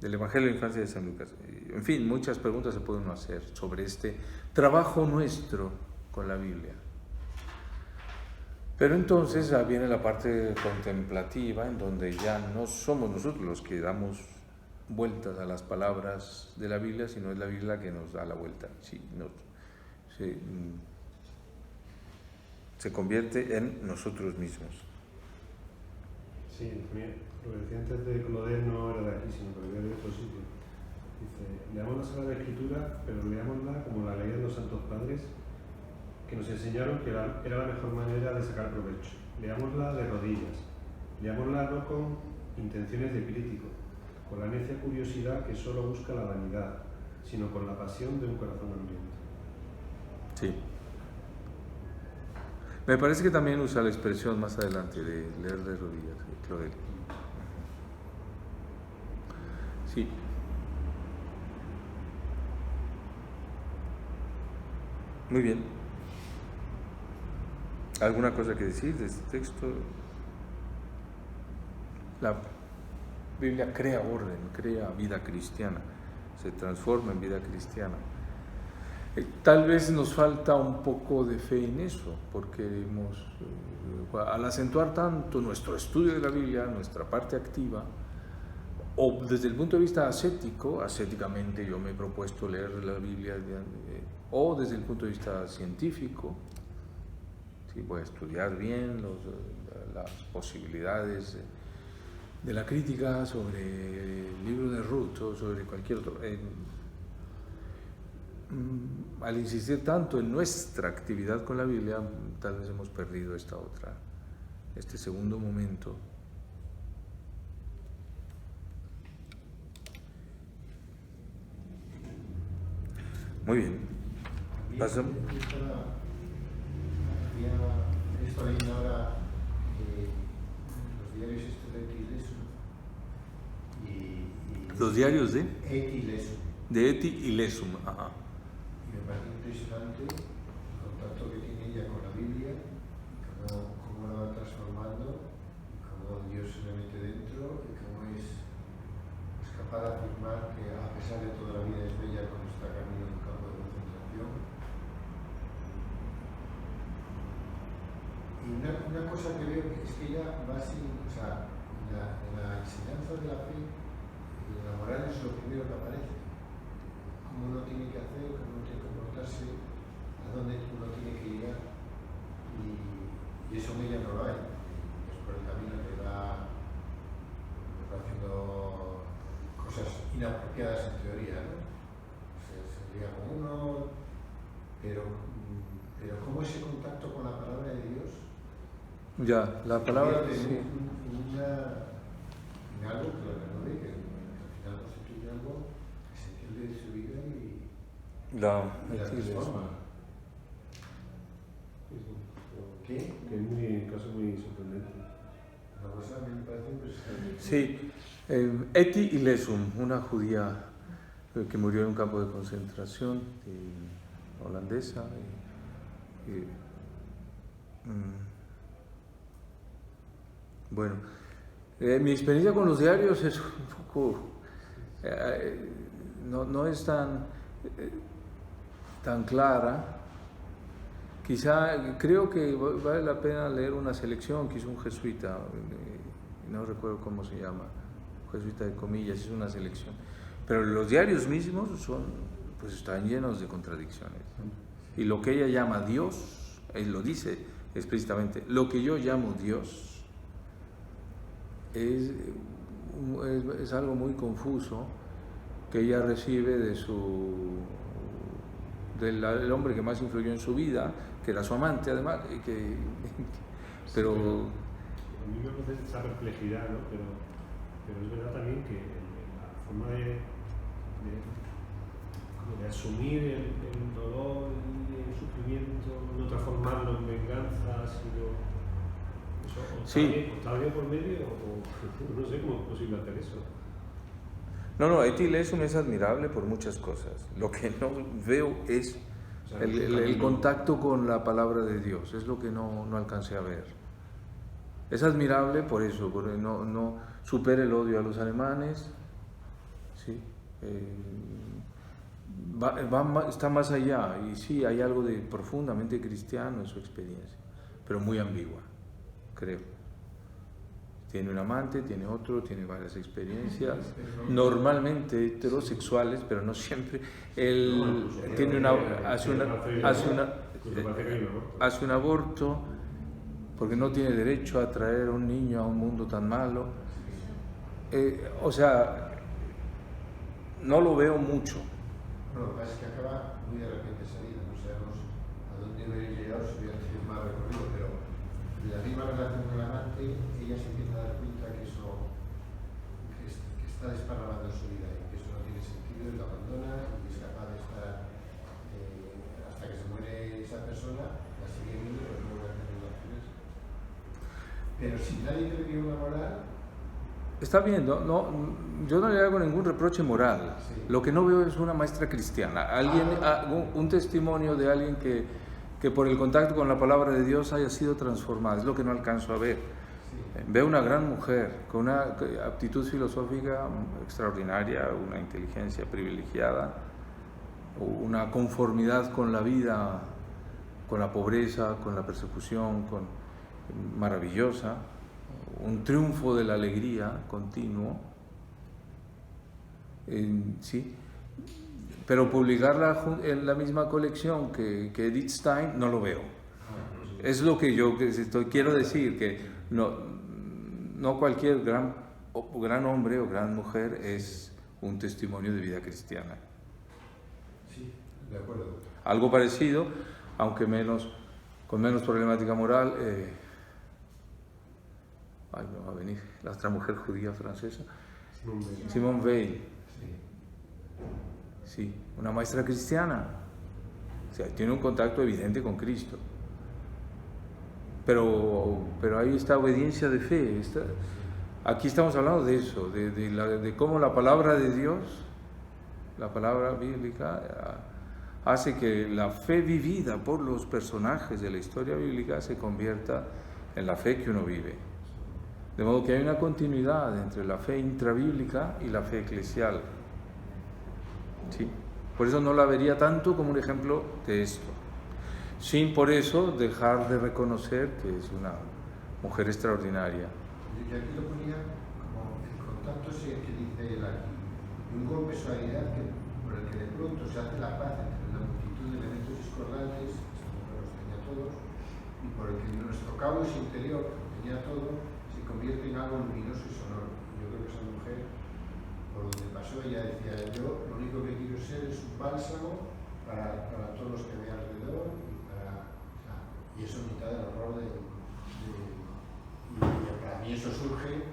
Del Evangelio de la Infancia de San Lucas. En fin, muchas preguntas se pueden hacer sobre este trabajo nuestro con la Biblia. Pero entonces viene la parte contemplativa, en donde ya no somos nosotros los que damos vueltas a las palabras de la Biblia, sino es la Biblia que nos da la vuelta. Sí, se convierte en nosotros mismos. Sí, lo que decía antes de Claudel no era de aquí, sino que lo de otro sitio. Dice, leamos la Sagrada Escritura, pero leámosla como la leían los Santos Padres, que nos enseñaron que era la mejor manera de sacar provecho. Leámosla de rodillas, leámosla no con intenciones de crítico, con la necia curiosidad que solo busca la vanidad, sino con la pasión de un corazón hambriento. Sí. Me parece que también usa la expresión más adelante de leer de rodillas, Claudel. Sí. Muy bien. ¿Alguna cosa que decir de este texto? La Biblia crea orden, crea vida cristiana, se transforma en vida cristiana. Tal vez nos falta un poco de fe en eso, porque al acentuar tanto nuestro estudio de la Biblia, nuestra parte activa, o desde el punto de vista ascéticamente yo me he propuesto leer la Biblia, o desde el punto de vista científico, ¿sí? Voy a estudiar bien las posibilidades de la crítica sobre el libro de Ruth o sobre cualquier otro. Al insistir tanto en nuestra actividad con la Biblia, tal vez hemos perdido este segundo momento. Muy bien. Pasa. Había esto leyendo ahora los diarios estos de Eti Lesum. Los diarios de Eti Lesum. Eti y Lesum. Ajá. Y me parece impresionante el contacto que tiene ella con la Biblia, cómo la va transformando, cómo Dios se le mete dentro y cómo es capaz de afirmar que a pesar de toda la vida es bella cuando está camino en un campo de concentración. Y una cosa que veo es que ella va sin, o sea, en la enseñanza de la fe, la moral es lo primero que aparece. Cómo uno tiene que hacer, cómo uno tiene que comportarse, a dónde uno tiene que llegar. Y eso en ella no lo hay. Es por el camino que va haciendo cosas inapropiadas en teoría, ¿no? Se lía con uno, pero ¿cómo ese contacto con la palabra de Dios? Ya, la palabra En sí. en algo que lo renove, que al final constituye algo esencial de su vida y La la Eti y Lesum. transforma. ¿Qué? Que es un caso muy sorprendente. Una cosa a mí me parece impresionante. Sí, Eti y Lesum, una judía que murió en un campo de concentración holandesa. Bueno, mi experiencia con los diarios es un poco, no es tan clara. Quizá creo que vale la pena leer una selección que hizo un jesuita, no recuerdo cómo se llama, jesuita de comillas, es una selección. Pero los diarios mismos pues están llenos de contradicciones. Y lo que ella llama Dios, él lo dice explícitamente, lo que yo llamo Dios es algo muy confuso que ella recibe del hombre que más influyó en su vida, que era su amante además, pero a mí me produce esa perplejidad, ¿no? Pero es verdad también que la forma de asumir el dolor y el sufrimiento, no transformarlo en venganza, sino sí. está bien por medio, o no sé cómo es posible hacer eso. No, Eti y Lesum es admirable por muchas cosas. Lo que no veo es el contacto con la palabra de Dios, es lo que no alcancé a ver. Es admirable por eso, porque no supera el odio a los alemanes, ¿sí? Está más allá, y sí, hay algo de profundamente cristiano en su experiencia, pero muy ambigua, creo. Tiene un amante, tiene otro, tiene varias experiencias, normalmente heterosexuales, pero no siempre. Él hace un aborto porque no tiene derecho a traer a un niño a un mundo tan malo. O sea, no lo veo mucho. Bueno, lo que pasa es que acaba muy de repente salida, no sabemos a dónde hubiera llegado si hubiera sido más recorrido, pero la misma relación con el amante, ella se empieza a dar cuenta que eso que está desparramando su vida y que eso no tiene sentido y lo abandona y es capaz de estar hasta que se muere esa persona, la sigue viendo pero no vuelve a tener relaciones. Pero si nadie te le dio una moral. Está bien, yo no le hago ningún reproche moral. Sí. Lo que no veo es una maestra cristiana, un testimonio de alguien que por el contacto con la palabra de Dios haya sido transformada. Es lo que no alcanzo a ver. Sí. Veo una gran mujer con una aptitud filosófica extraordinaria, una inteligencia privilegiada, una conformidad con la vida, con la pobreza, con la persecución, maravillosa. Un triunfo de la alegría continuo, sí, pero publicarla en la misma colección que Edith Stein no lo veo. Es lo que yo quiero decir, que no cualquier gran hombre o gran mujer es un testimonio de vida cristiana. Sí, de acuerdo. Algo parecido, aunque con menos problemática moral. Me va a venir la otra mujer judía francesa, Simone Weil. Sí, una maestra cristiana, O sea, tiene un contacto evidente con Cristo. Pero ahí está obediencia de fe. Aquí estamos hablando de eso, de cómo la palabra de Dios, la palabra bíblica, hace que la fe vivida por los personajes de la historia bíblica se convierta en la fe que uno vive. De modo que hay una continuidad entre la fe intrabíblica y la fe eclesial. ¿Sí? Por eso no la vería tanto como un ejemplo de esto, sin por eso dejar de reconocer que es una mujer extraordinaria. Yo aquí lo ponía como el contacto que dice él aquí, un golpe de suavidad por el que de pronto se hace la paz entre la multitud de elementos discordantes, esta mujer los tenía todos, y por el que nuestro caos interior tenía todo, se convierte en algo luminoso y sonoro. Yo creo que esa mujer, por donde pasó, ella decía, yo lo único que quiero ser es un bálsamo para todos los que me alrededor, y eso en mitad del horror y para mí eso surge,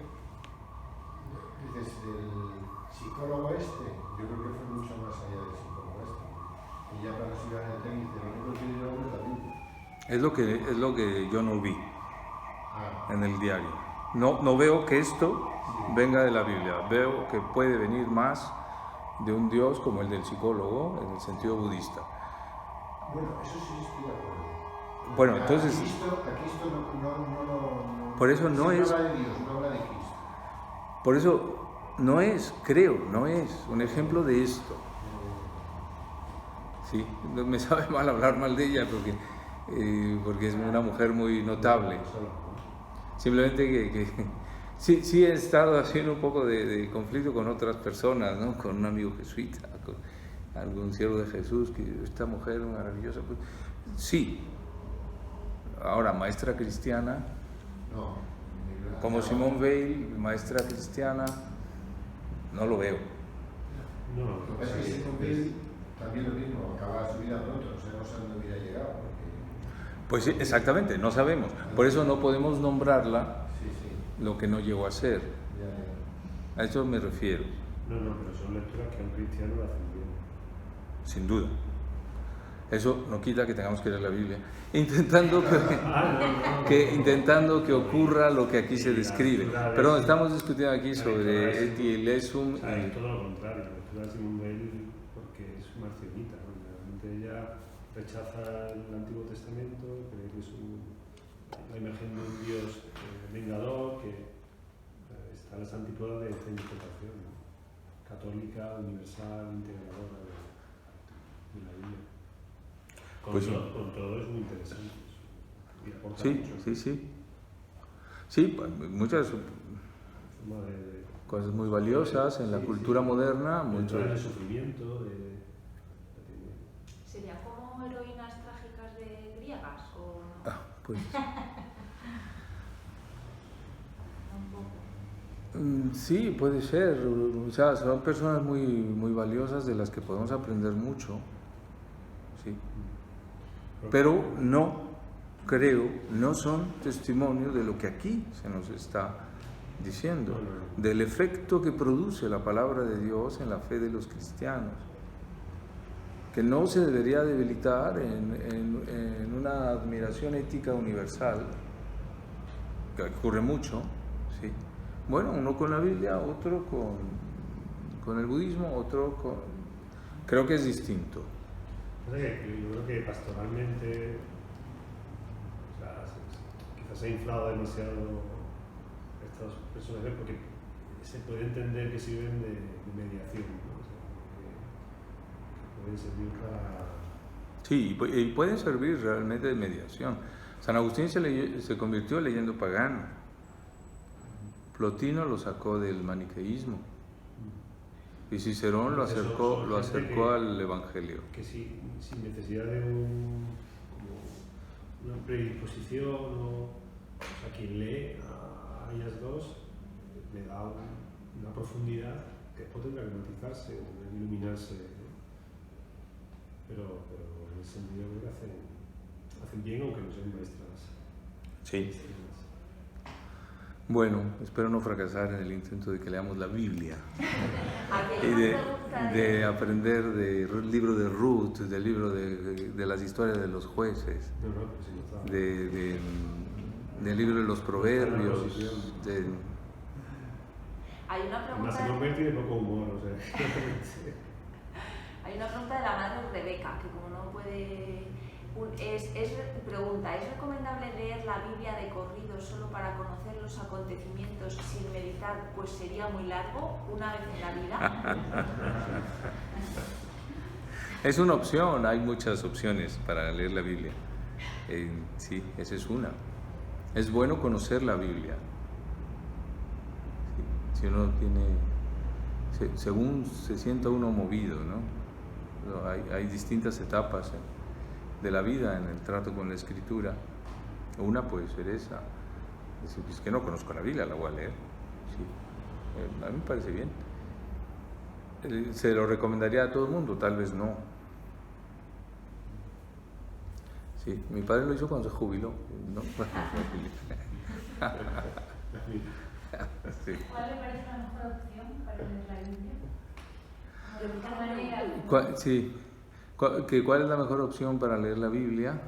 dices, del psicólogo yo creo que fue mucho más allá del psicólogo y ya para si iba en el tema dice, lo único que quiero yo es la Biblia. Es lo que yo no vi en el diario. No veo que esto venga de la Biblia, veo que puede venir más de un Dios como el del psicólogo, en el sentido budista. Bueno, eso sí estoy de acuerdo. Bueno, entonces... Aquí esto no por eso no es... habla de Dios, no habla de Cristo. Por eso no es un ejemplo de esto. Sí, me sabe mal hablar mal de ella porque es una mujer muy notable. Simplemente que sí he estado haciendo un poco de conflicto con otras personas, ¿no? Con un amigo jesuita, con algún siervo de Jesús, que esta mujer maravillosa. Pues, sí. Ahora, maestra cristiana, como Simone Weil, maestra cristiana, no lo veo. Lo que pasa es que Simone Weil también lo mismo, acaba su vida pronto, no sabemos a dónde hubiera llegado. Pues sí, exactamente, no sabemos. Por eso no podemos nombrarla lo que no llegó a ser. A eso me refiero. No, pero son lecturas que a un cristiano lo hacen bien. Sin duda. Eso no quita que tengamos que leer la Biblia, intentando que ocurra lo que aquí se describe. Perdón, estamos discutiendo aquí sobre Eti Lesum. Es todo lo contrario, la lectura de Simone Weil porque es marcionita, ¿no? Realmente ella rechaza el Antiguo Testamento, cree que es la imagen de un Dios vengador, que está a las antípodas de esta interpretación, ¿no? Católica, universal, integradora de la Biblia. Con todo es muy interesante. Y aporta mucho. Sí, muchas cosas muy valiosas en la cultura moderna. Mucho de sufrimiento, ¿Sería como heroínas trágicas de griegas o no? Pues... sí, puede ser. O sea, son personas muy valiosas de las que podemos aprender mucho. Sí. Pero no son testimonio de lo que aquí se nos está diciendo, del efecto que produce la palabra de Dios en la fe de los cristianos, que no se debería debilitar en una admiración ética universal, que ocurre mucho, ¿sí? Bueno, uno con la Biblia, otro con el budismo, otro con... Creo que es distinto. Yo creo que pastoralmente, o sea, quizás se ha inflado demasiado estos personajes porque se puede entender que sirven de mediación, ¿no? O sea, que pueden servir para... Sí, y pueden servir realmente de mediación. San Agustín se convirtió leyendo pagano. Plotino lo sacó del maniqueísmo. Y Cicerón lo acercó al Evangelio. Que sin necesidad de una predisposición o sea, quien lee a ellas dos le da una profundidad que después tendrá que matizarse, tendrá que iluminarse, ¿no? Pero en ese sentido creo que hacen bien aunque no sean maestras. Sí. Bueno, espero no fracasar en el intento de que leamos la Biblia Aquí y hay una pregunta de aprender del libro de Ruth, del libro de las historias de los jueces, No, no, pero si no está. del libro de los proverbios. Hay una Además, pregunta. Simón Bell tiene poco humor, o sea. Hay una pregunta de la madre Rebeca, que como no puede... pregunta, ¿es recomendable leer la Biblia de corrido solo para conocer los acontecimientos sin meditar, pues sería muy largo una vez en la vida? Es una opción, hay muchas opciones para leer la Biblia. Sí, esa es una. Es bueno conocer la Biblia. Sí, si uno tiene, según se sienta uno movido, ¿no? Hay distintas etapas de la vida en el trato con la Escritura. Una puede ser esa. Decir, pues que no conozco la Biblia, la voy a leer. Sí. A mí me parece bien. ¿Se lo recomendaría a todo el mundo? Tal vez no. Sí, mi padre lo hizo cuando se jubiló. ¿No? Sí. ¿Cuál le parece la mejor opción para leer la Biblia? De qué manera. Sí. ¿Cuál es la mejor opción para leer la Biblia?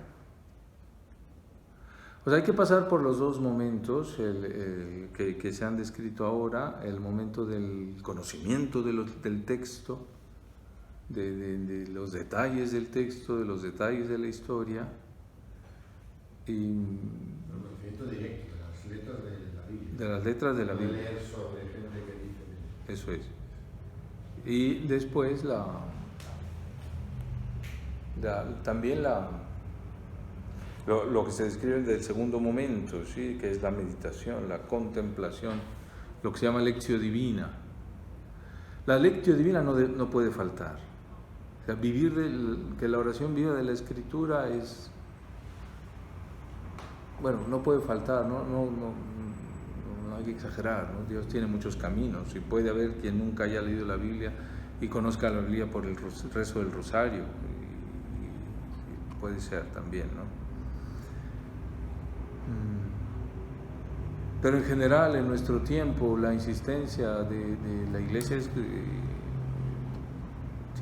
Pues hay que pasar por los dos momentos que se han descrito ahora, el momento del conocimiento del texto, de los detalles del texto, de los detalles de la historia, y El conocimiento directo de las letras de la Biblia. de las letras de la No Biblia. leer sobre gente que dice. Eso es. Y después también lo que se describe del segundo momento, ¿sí? Que es la meditación, la contemplación, lo que se llama lectio divina. La lectio divina no puede faltar. O sea, que la oración viva de la Escritura es, bueno, no puede faltar, no hay que exagerar, ¿no? Dios tiene muchos caminos y puede haber quien nunca haya leído la Biblia y conozca la Biblia por el rezo del rosario. Puede ser también, ¿no? Pero en general, en nuestro tiempo, la insistencia de la Iglesia es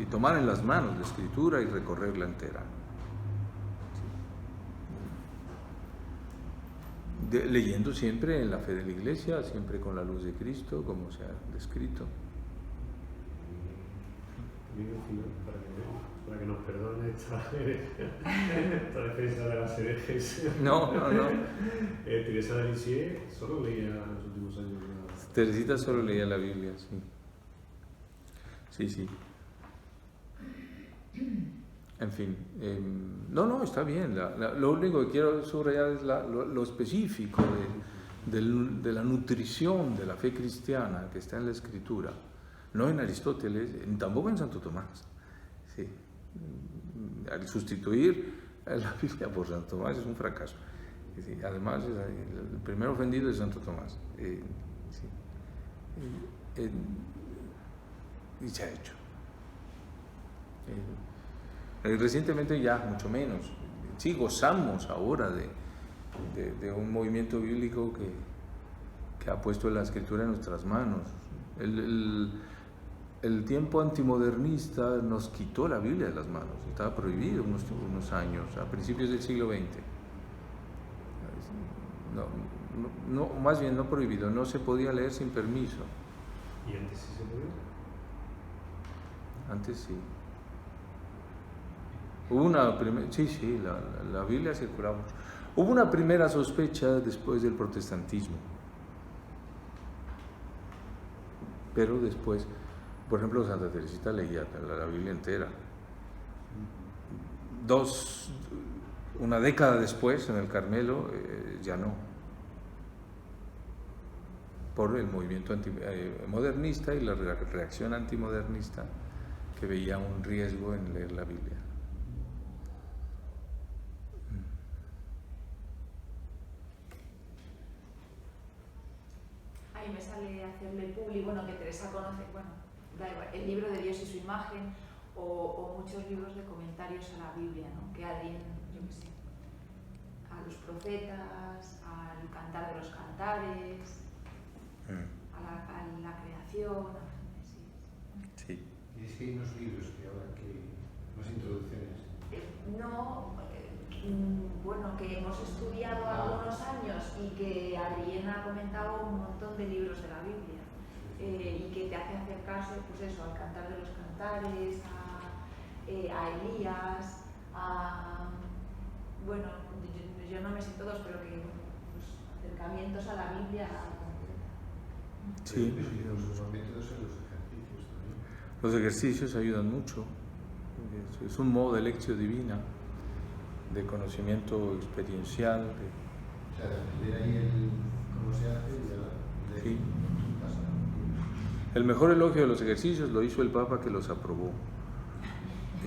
tomar en las manos la Escritura y recorrerla entera. Leyendo siempre en la fe de la Iglesia, siempre con la luz de Cristo, como se ha descrito. Para que nos perdone esta defensa de las herejes. No. Teresa de Lisieux solo leía en los últimos años. Teresita solo leía la Biblia, sí. En fin, no, está bien. Lo único que quiero subrayar es lo específico de la nutrición de la fe cristiana que está en la Escritura. No en Aristóteles, tampoco en Santo Tomás. Sí. Al sustituir la Biblia por Santo Tomás es un fracaso. Sí. Además, el primer ofendido es Santo Tomás. Y se ha hecho. Recientemente ya, mucho menos. Sí, gozamos ahora de un movimiento bíblico que ha puesto la Escritura en nuestras manos. El tiempo antimodernista nos quitó la Biblia de las manos. Estaba prohibido unos años, a principios del siglo XX. Más bien no prohibido, no se podía leer sin permiso. ¿Y antes sí se podía? Antes sí. Hubo la Biblia circulaba mucho. Hubo una primera sospecha después del protestantismo. Pero después, por ejemplo, Santa Teresita leía la Biblia entera. Una década después, en el Carmelo, ya no. Por el movimiento modernista y la reacción antimodernista que veía un riesgo en leer la Biblia. Ahí me sale hacerle publi, que Teresa conoce, da igual, el libro de Dios y su imagen, o muchos libros de comentarios a la Biblia, ¿no? Que alguien, yo qué sé, a los profetas, al cantar de los cantares, a la creación. Sí. Y es que hay unos libros que ahora que, unas introducciones. Bueno, que hemos estudiado algunos años y que Adrián ha comentado un montón de libros de la Biblia y que te hace acercarse, pues eso, al Cantar de los Cantares, a Elías, bueno, yo no me sé todos, pero que pues, acercamientos a la Biblia. Sí. Los métodos en los ejercicios también. Los ejercicios ayudan mucho. Es un modo de lección divina, de conocimiento experiencial. O sea, de aprender ahí cómo se hace y ya Sí. pasa. El mejor elogio de los ejercicios lo hizo el Papa, que los aprobó.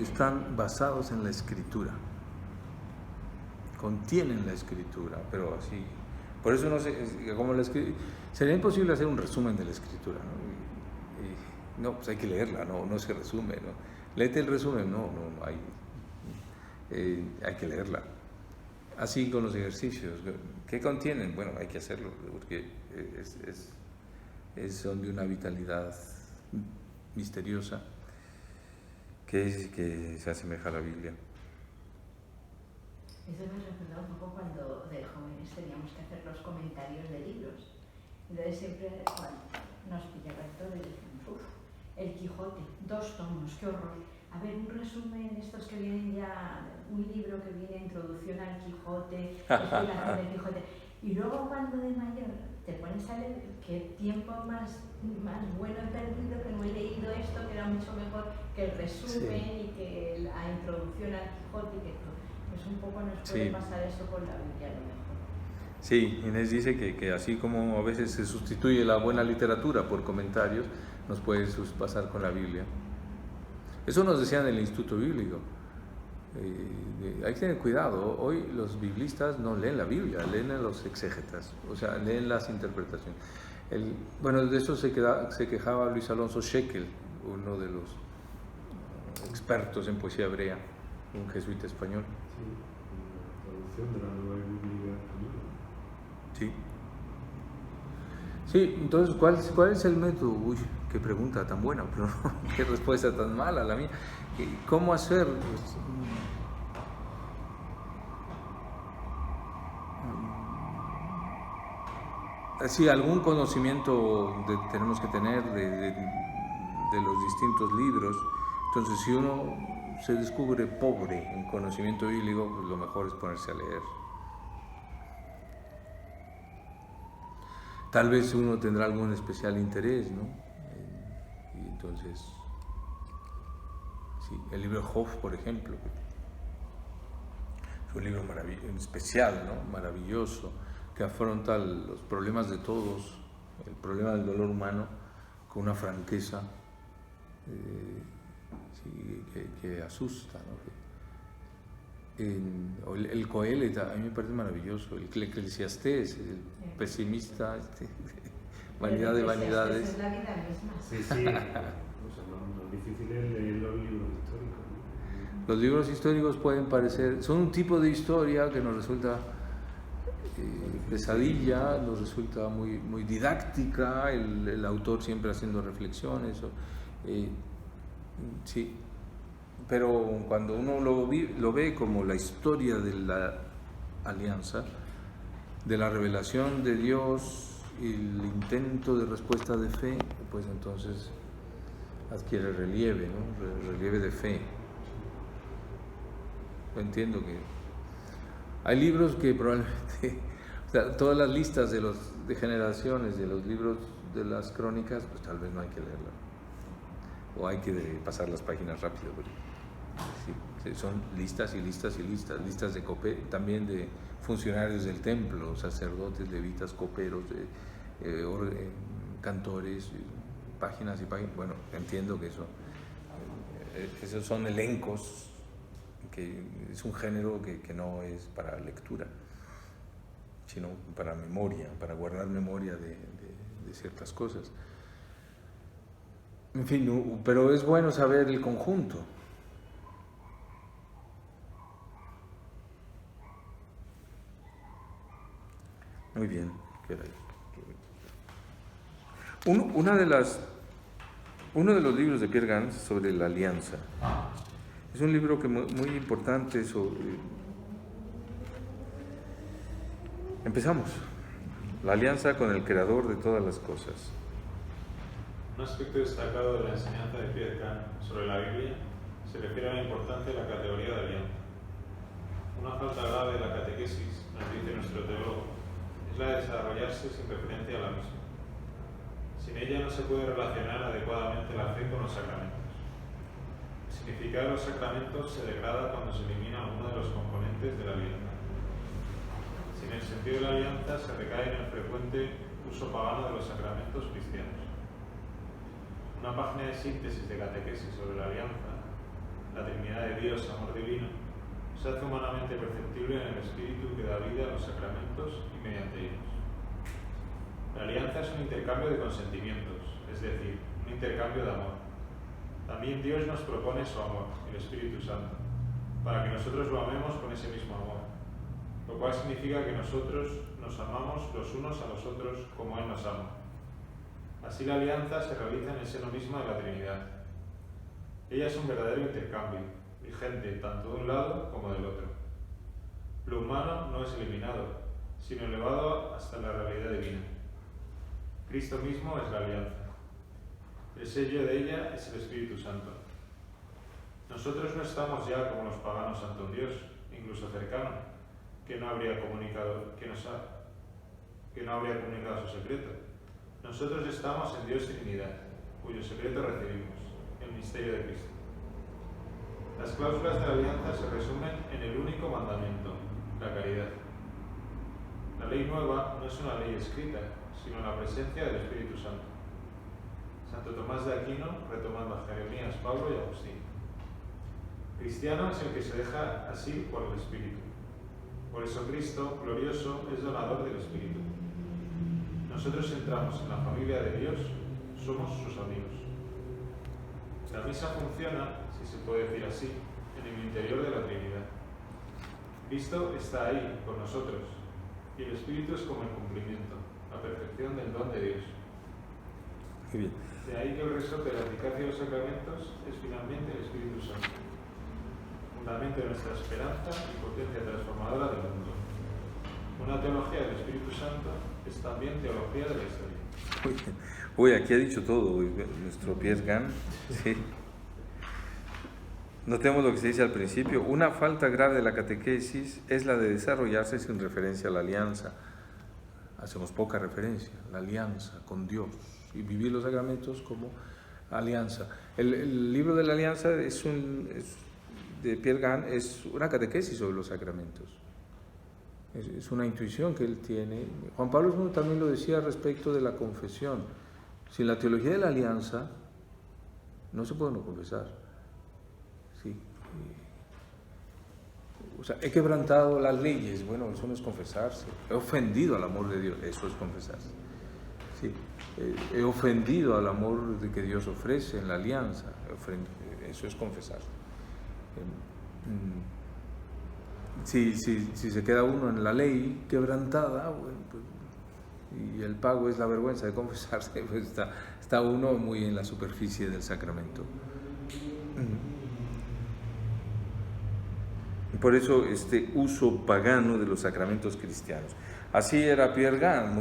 Están basados en la Escritura. Contienen la Escritura, pero así. Por eso no sé, como sería imposible hacer un resumen de la Escritura, ¿no? No, pues hay que leerla, no se resume, ¿no? Léete el resumen, no hay que leerla. Así con los ejercicios, ¿qué contienen? Bueno, hay que hacerlo, porque son de una vitalidad misteriosa que se asemeja a la Biblia. Eso me recuerda un poco cuando de jóvenes teníamos que hacer los comentarios de libros. Entonces siempre cuando nos pillaba todo y decíamos, El Quijote, 2 tomos, qué horror. A ver, un resumen, estos que vienen ya, un libro que viene introducción al Quijote, explicación del Quijote. Y luego cuando de mayor te pones a leer, qué tiempo más bueno he perdido, que no he leído esto, que era mucho mejor que el resumen y que la introducción al Quijote, que pues un poco nos puede pasar eso con la Biblia a lo mejor. Sí, Inés dice que así como a veces se sustituye la buena literatura por comentarios, nos puede pasar con la Biblia. Eso nos decían en el Instituto Bíblico. Hay que tener cuidado. Hoy los biblistas no leen la Biblia, leen a los exégetas, o sea, leen las interpretaciones. Bueno, de eso se quejaba Luis Alonso Shekel, uno de los expertos en poesía hebrea, un jesuita español. Sí, la traducción de la Nueva Biblia española. Sí. Sí, entonces, ¿cuál es el método? Uy, qué pregunta tan buena, pero qué respuesta tan mala la mía. ¿Cómo hacer? Sí, algún conocimiento tenemos que tener de los distintos libros. Entonces, si uno se descubre pobre en conocimiento bíblico, pues lo mejor es ponerse a leer. Tal vez uno tendrá algún especial interés, ¿no? Y entonces, sí, el libro de Job, por ejemplo, es un libro especial, ¿no? Maravilloso, que afronta los problemas de todos, el problema del dolor humano, con una franqueza que asusta, ¿no? El Coelet a mí me parece maravilloso, el Eclesiastés, el pesimista, vanidad de vanidades. Es la vida misma. Sí, o sea, lo difícil es leer los libros históricos, ¿no? Los libros históricos pueden parecer, son un tipo de historia que nos resulta pesadilla, nos resulta muy didáctica, el autor siempre haciendo reflexiones, sí. Pero cuando uno lo ve como la historia de la alianza, de la revelación de Dios y el intento de respuesta de fe, pues entonces adquiere relieve, ¿no? Relieve de fe. Yo entiendo que hay libros que probablemente, o sea, todas las listas de generaciones de los libros de las crónicas, pues tal vez no hay que leerlas. O hay que pasar las páginas rápido. Sí, son listas y listas y listas de también de funcionarios del templo, sacerdotes, levitas, coperos, cantores, páginas y páginas. Bueno, entiendo que esos son elencos, que es un género que no es para lectura, sino para memoria, para guardar memoria de ciertas cosas. En fin, pero es bueno saber el conjunto. Muy bien, ¿qué hora es? Uno de los libros de Pierre Gans sobre la alianza es un libro que muy importante Empezamos. La alianza con el creador de todas las cosas. Un aspecto destacado de la enseñanza de Pierre Gans sobre la Biblia se refiere a la importancia de la categoría de alianza. Una falta grave de la catequesis, nos dice nuestro teólogo, es la de desarrollarse sin referencia a la misma. Sin ella no se puede relacionar adecuadamente la fe con los sacramentos. El significado de los sacramentos se degrada cuando se elimina uno de los componentes de la alianza. Sin el sentido de la alianza se recae en el frecuente uso pagano de los sacramentos cristianos. Una página de síntesis de catequesis sobre la alianza, la Trinidad de Dios, amor divino, se hace humanamente perceptible en el espíritu que da vida a los sacramentos y mediante ellos. La alianza es un intercambio de consentimientos, es decir, un intercambio de amor. También Dios nos propone su amor, el Espíritu Santo, para que nosotros lo amemos con ese mismo amor, lo cual significa que nosotros nos amamos los unos a los otros como Él nos ama. Así la alianza se realiza en el seno mismo de la Trinidad. Ella es un verdadero intercambio, vigente tanto de un lado como del otro. Lo humano no es eliminado, sino elevado hasta la realidad divina. Cristo mismo es la alianza. El sello de ella es el Espíritu Santo. Nosotros no estamos ya como los paganos ante un Dios, incluso cercano, que no habría comunicado su secreto. Nosotros estamos en Dios Trinidad, cuyo secreto recibimos, el misterio de Cristo. Las cláusulas de la alianza se resumen en el único mandamiento, la caridad. La ley nueva no es una ley escrita, sino la presencia del Espíritu Santo. Santo Tomás de Aquino, retomando a Jeremías, Pablo y Agustín. Cristiano es el que se deja así por el Espíritu. Por eso Cristo, glorioso, es donador del Espíritu. Nosotros entramos en la familia de Dios, somos sus amigos. La misa funciona, si se puede decir así, en el interior de la Trinidad. Cristo está ahí, con nosotros, y el Espíritu es como el cumplimiento, la perfección del don de Dios. Muy bien. De ahí que el resorte de la eficacia de los sacramentos es finalmente el Espíritu Santo, fundamento de nuestra esperanza y potencia transformadora del mundo. Una teología del Espíritu Santo es también teología de la historia. Uy, aquí ha dicho todo nuestro Pierre Gans. Sí. Notemos lo que se dice al principio. Una falta grave de la catequesis es la de desarrollarse sin referencia a la alianza. Hacemos poca referencia, la alianza con Dios y vivir los sacramentos como alianza. El libro de la alianza de Pierre Gans es una catequesis sobre los sacramentos. Es una intuición que él tiene. Juan Pablo II también lo decía respecto de la confesión. Sin la teología de la alianza no se puede no confesar. Sí. O sea, he quebrantado las leyes. Bueno, eso no es confesarse. He ofendido al amor de Dios. Eso es confesarse. Sí. He ofendido al amor de que Dios ofrece en la alianza. Eso es confesarse. Si se queda uno en la ley quebrantada, bueno, pues, y el pago es la vergüenza de confesarse, pues está uno muy en la superficie del sacramento. Por eso este uso pagano de los sacramentos cristianos. Así era Pierre Gans,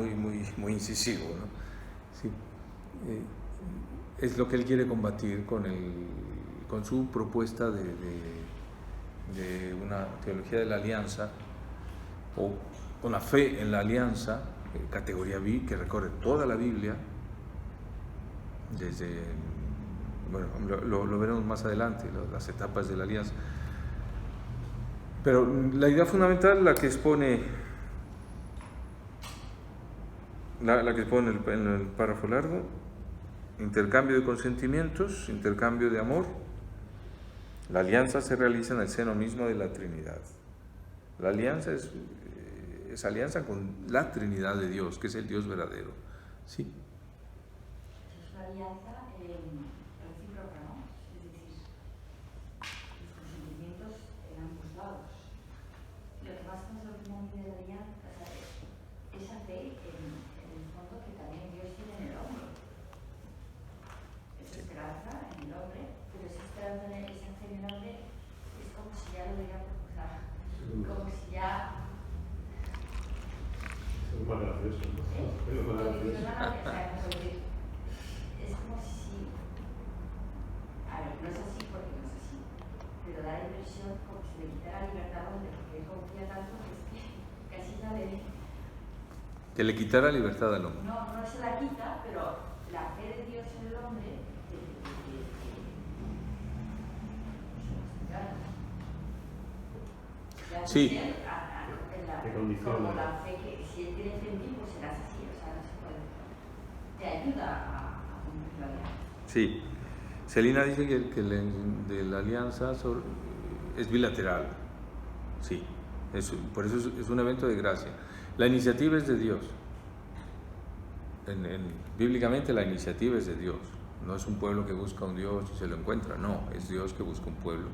muy incisivo, ¿no? Sí. Es lo que él quiere combatir con su propuesta de una teología de la alianza, o con la fe en la alianza, categoría B, que recorre toda la Biblia, desde, bueno, lo veremos más adelante, las etapas de la alianza. Pero la idea fundamental, la que expone en el párrafo largo: intercambio de consentimientos, intercambio de amor. La alianza se realiza en el seno mismo de la Trinidad. La alianza es alianza con la Trinidad de Dios, que es el Dios verdadero. Sí. Es una alianza recíproca, ¿no? Es decir, los consentimientos en ambos lados. Lo que más me sorprende de la alianza es esa fe, en el fondo, que también Dios tiene en el hombro. más gracioso, ¿no? Es lo más gracioso. Es como si... A ver, no es así porque no es así, pero da la impresión como si le quitara libertad al hombre, porque él confía tanto que es que casi ya le... Que le quitara libertad al hombre. No, no se la quita, pero la fe de Dios en el hombre Sí. Como la fe que si él tiene fe en ti, pues serás así, o sea, no se puede. Te ayuda a cumplir la alianza. Sí. Celina dice que de la alianza es bilateral. Sí. Por eso es un evento de gracia. La iniciativa es de Dios. Bíblicamente la iniciativa es de Dios. No es un pueblo que busca a un Dios y se lo encuentra. No, es Dios que busca un pueblo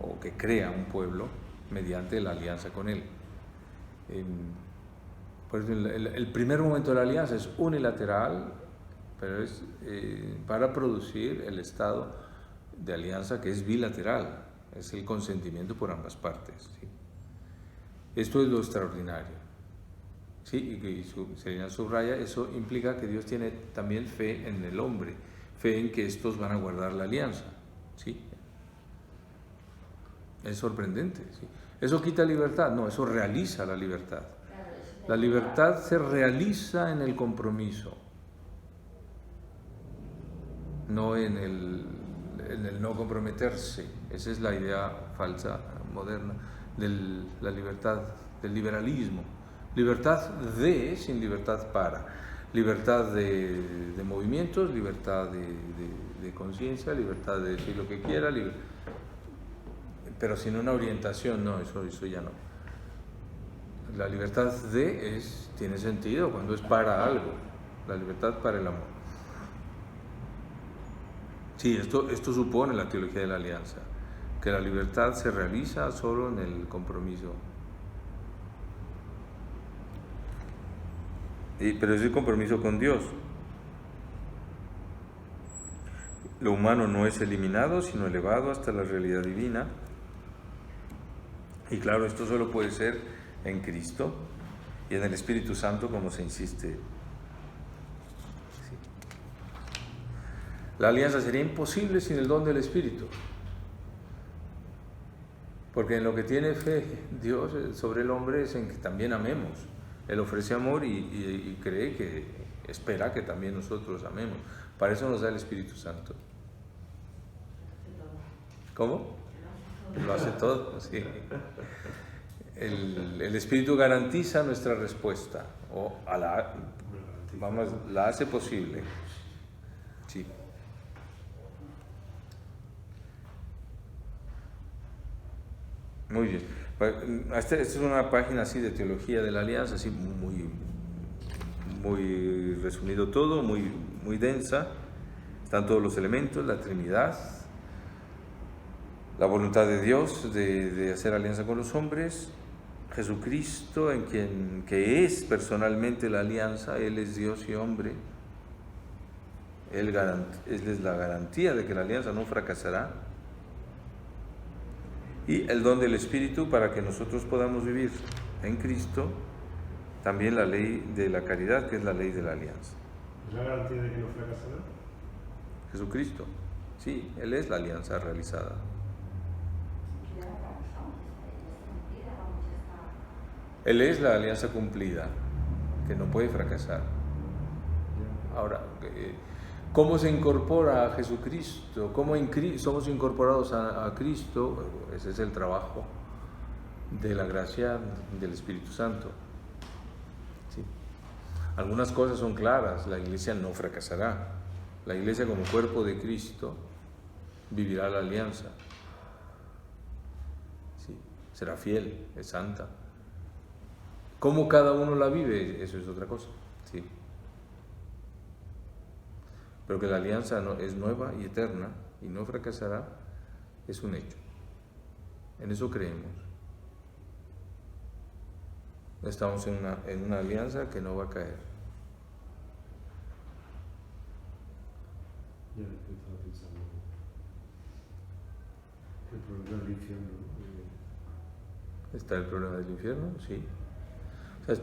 o que crea un pueblo mediante la alianza con Él. Por eso el primer momento de la alianza es unilateral, pero es para producir el estado de alianza que es bilateral, es el consentimiento por ambas partes. ¿Sí? Esto es lo extraordinario. ¿Sí? Y Celina subraya, eso implica que Dios tiene también fe en el hombre, fe en que estos van a guardar la alianza. ¿Sí? Es sorprendente. ¿Sí? ¿Eso quita libertad? No, eso realiza la libertad. La libertad se realiza en el compromiso, no en el no comprometerse. Esa es la idea falsa, moderna, de la libertad, del liberalismo. Libertad de, sin libertad para. Libertad de movimientos, libertad de conciencia, libertad de decir lo que quiera, pero sin una orientación, no, eso ya no. La libertad de tiene sentido cuando es para algo, la libertad para el amor. Sí, esto supone la teología de la alianza, que la libertad se realiza solo en el compromiso. Pero es el compromiso con Dios. Lo humano no es eliminado, sino elevado hasta la realidad divina. Y claro, esto solo puede ser en Cristo y en el Espíritu Santo, como se insiste. Sí. La alianza sería imposible sin el don del Espíritu. Porque en lo que tiene fe Dios sobre el hombre es en que también amemos. Él ofrece amor y cree que espera que también nosotros amemos. Para eso nos da el Espíritu Santo. ¿Cómo? Lo hace todo, sí. El Espíritu garantiza nuestra respuesta, o la hace posible. Sí. Muy bien. Esta es una página así de teología de la alianza, así muy resumido todo, muy densa. Están todos los elementos, la Trinidad, la voluntad de Dios de hacer alianza con los hombres, Jesucristo, que es personalmente la alianza. Él es Dios y hombre. Él es la garantía de que la alianza no fracasará. Y el don del Espíritu para que nosotros podamos vivir en Cristo, también la ley de la caridad, que es la ley de la alianza. ¿Es la garantía de que no fracasará? Jesucristo, sí, Él es la alianza realizada. Él es la alianza cumplida, que no puede fracasar. Ahora, ¿cómo se incorpora a Jesucristo? ¿Cómo somos incorporados a Cristo? Ese es el trabajo de la gracia del Espíritu Santo. ¿Sí? Algunas cosas son claras, la iglesia no fracasará. La iglesia como cuerpo de Cristo vivirá la alianza. ¿Sí? Será fiel, es santa. ¿Cómo cada uno la vive? Eso es otra cosa. ¿Sí? Pero que la alianza es nueva y eterna y no fracasará, es un hecho. En eso creemos. Estamos en una alianza que no va a caer. Ya estaba pensando el problema del infierno, ¿no? ¿Está el problema del infierno? Sí. O sea,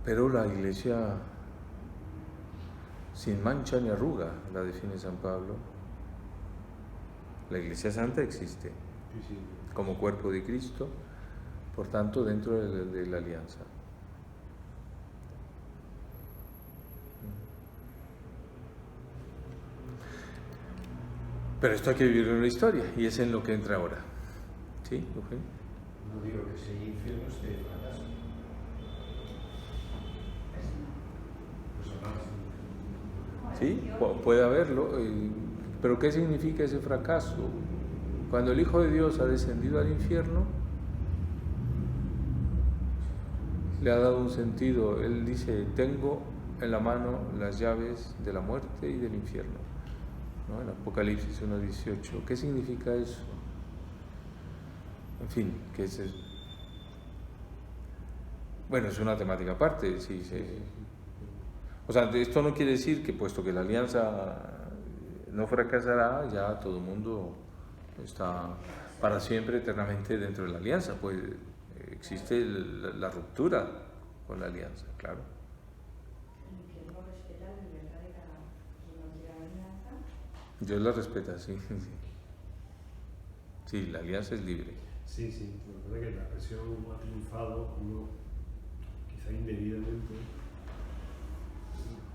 Pero la iglesia sin mancha ni arruga, la define San Pablo. La iglesia santa existe como cuerpo de Cristo, por tanto dentro de la alianza. Pero esto hay que vivirlo en la historia, y es en lo que entra ahora. ¿Sí, Eugenio? No digo que ese infierno esté fracaso. Sí, puede haberlo, pero ¿qué significa ese fracaso? Cuando el Hijo de Dios ha descendido al infierno, le ha dado un sentido. Él dice, tengo en la mano las llaves de la muerte y del infierno, ¿no? En Apocalipsis 1:18. ¿Qué significa eso? En fin, que es... Bueno, es una temática aparte, sí. O sea, esto no quiere decir que puesto que la alianza no fracasará, ya todo el mundo está para siempre, eternamente dentro de la alianza. Pues existe la ruptura con la alianza, claro. Dios la respeta, sí. Sí, la alianza es libre. Sí, lo que pasa es que la presión ha triunfado, uno quizá indebidamente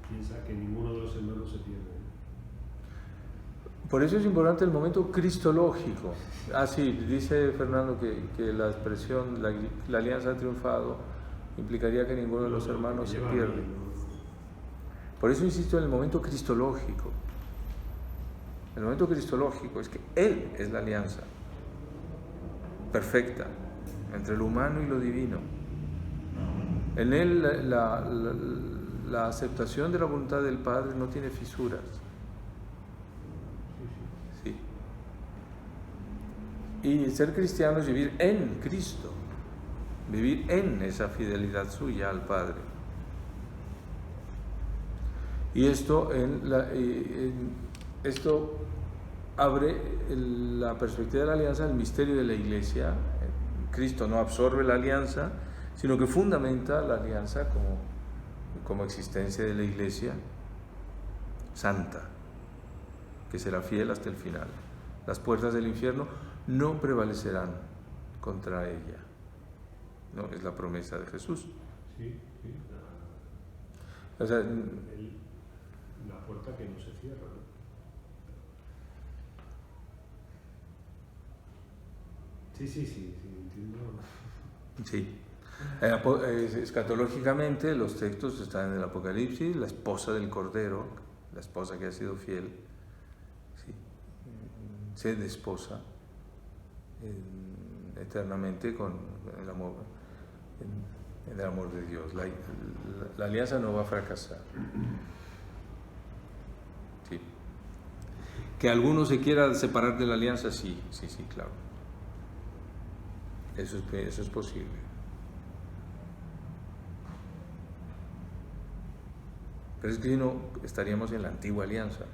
piensa que ninguno de los hermanos se pierde. Por eso es importante el momento cristológico. Sí, dice Fernando que la expresión, la alianza ha triunfado, implicaría que ninguno de los hermanos se pierde. Por eso insisto en el momento cristológico. El momento cristológico es que Él es la alianza perfecta entre lo humano y lo divino. En Él la aceptación de la voluntad del Padre no tiene fisuras. Sí. Y ser cristiano es vivir en Cristo, vivir en esa fidelidad suya al Padre. Y esto, esto abre la perspectiva de la alianza al misterio de la Iglesia. Cristo no absorbe la alianza, sino que fundamenta la alianza como existencia de la Iglesia santa, que será fiel hasta el final. Las puertas del infierno no prevalecerán contra ella. ¿No? Es la promesa de Jesús. Sí. O sea, la puerta que no se cierra, ¿no? Sí, entiendo. Sí. Escatológicamente los textos están en el Apocalipsis, la esposa del Cordero, la esposa que ha sido fiel, sí, se desposa eternamente con el amor, en el amor de Dios. La alianza no va a fracasar. Sí. Que alguno se quiera separar de la alianza, sí, claro. Eso es posible. Pero es que si no, estaríamos en la antigua alianza.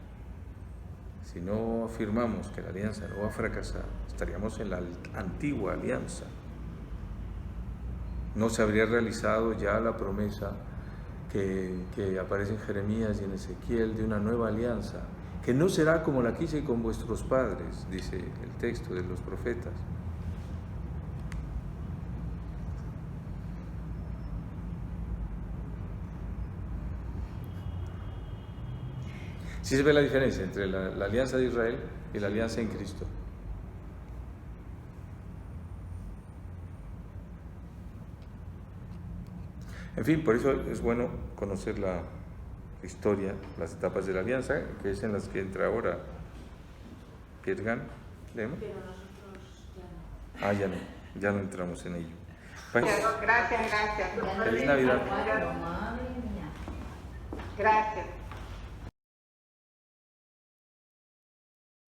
Si no afirmamos que la alianza no va a fracasar, estaríamos en la antigua alianza. No se habría realizado ya la promesa que aparece en Jeremías y en Ezequiel de una nueva alianza, que no será como la que hice con vuestros padres, dice el texto de los profetas. Sí se ve la diferencia entre la alianza de Israel y la alianza en Cristo. En fin, por eso es bueno conocer la historia, las etapas de la alianza, que es en las que entra ahora Piergan. ¿Leemos? Pero nosotros ya no. Ya no entramos en ello. Pues, Gracias. feliz Navidad. Madre mía. Gracias.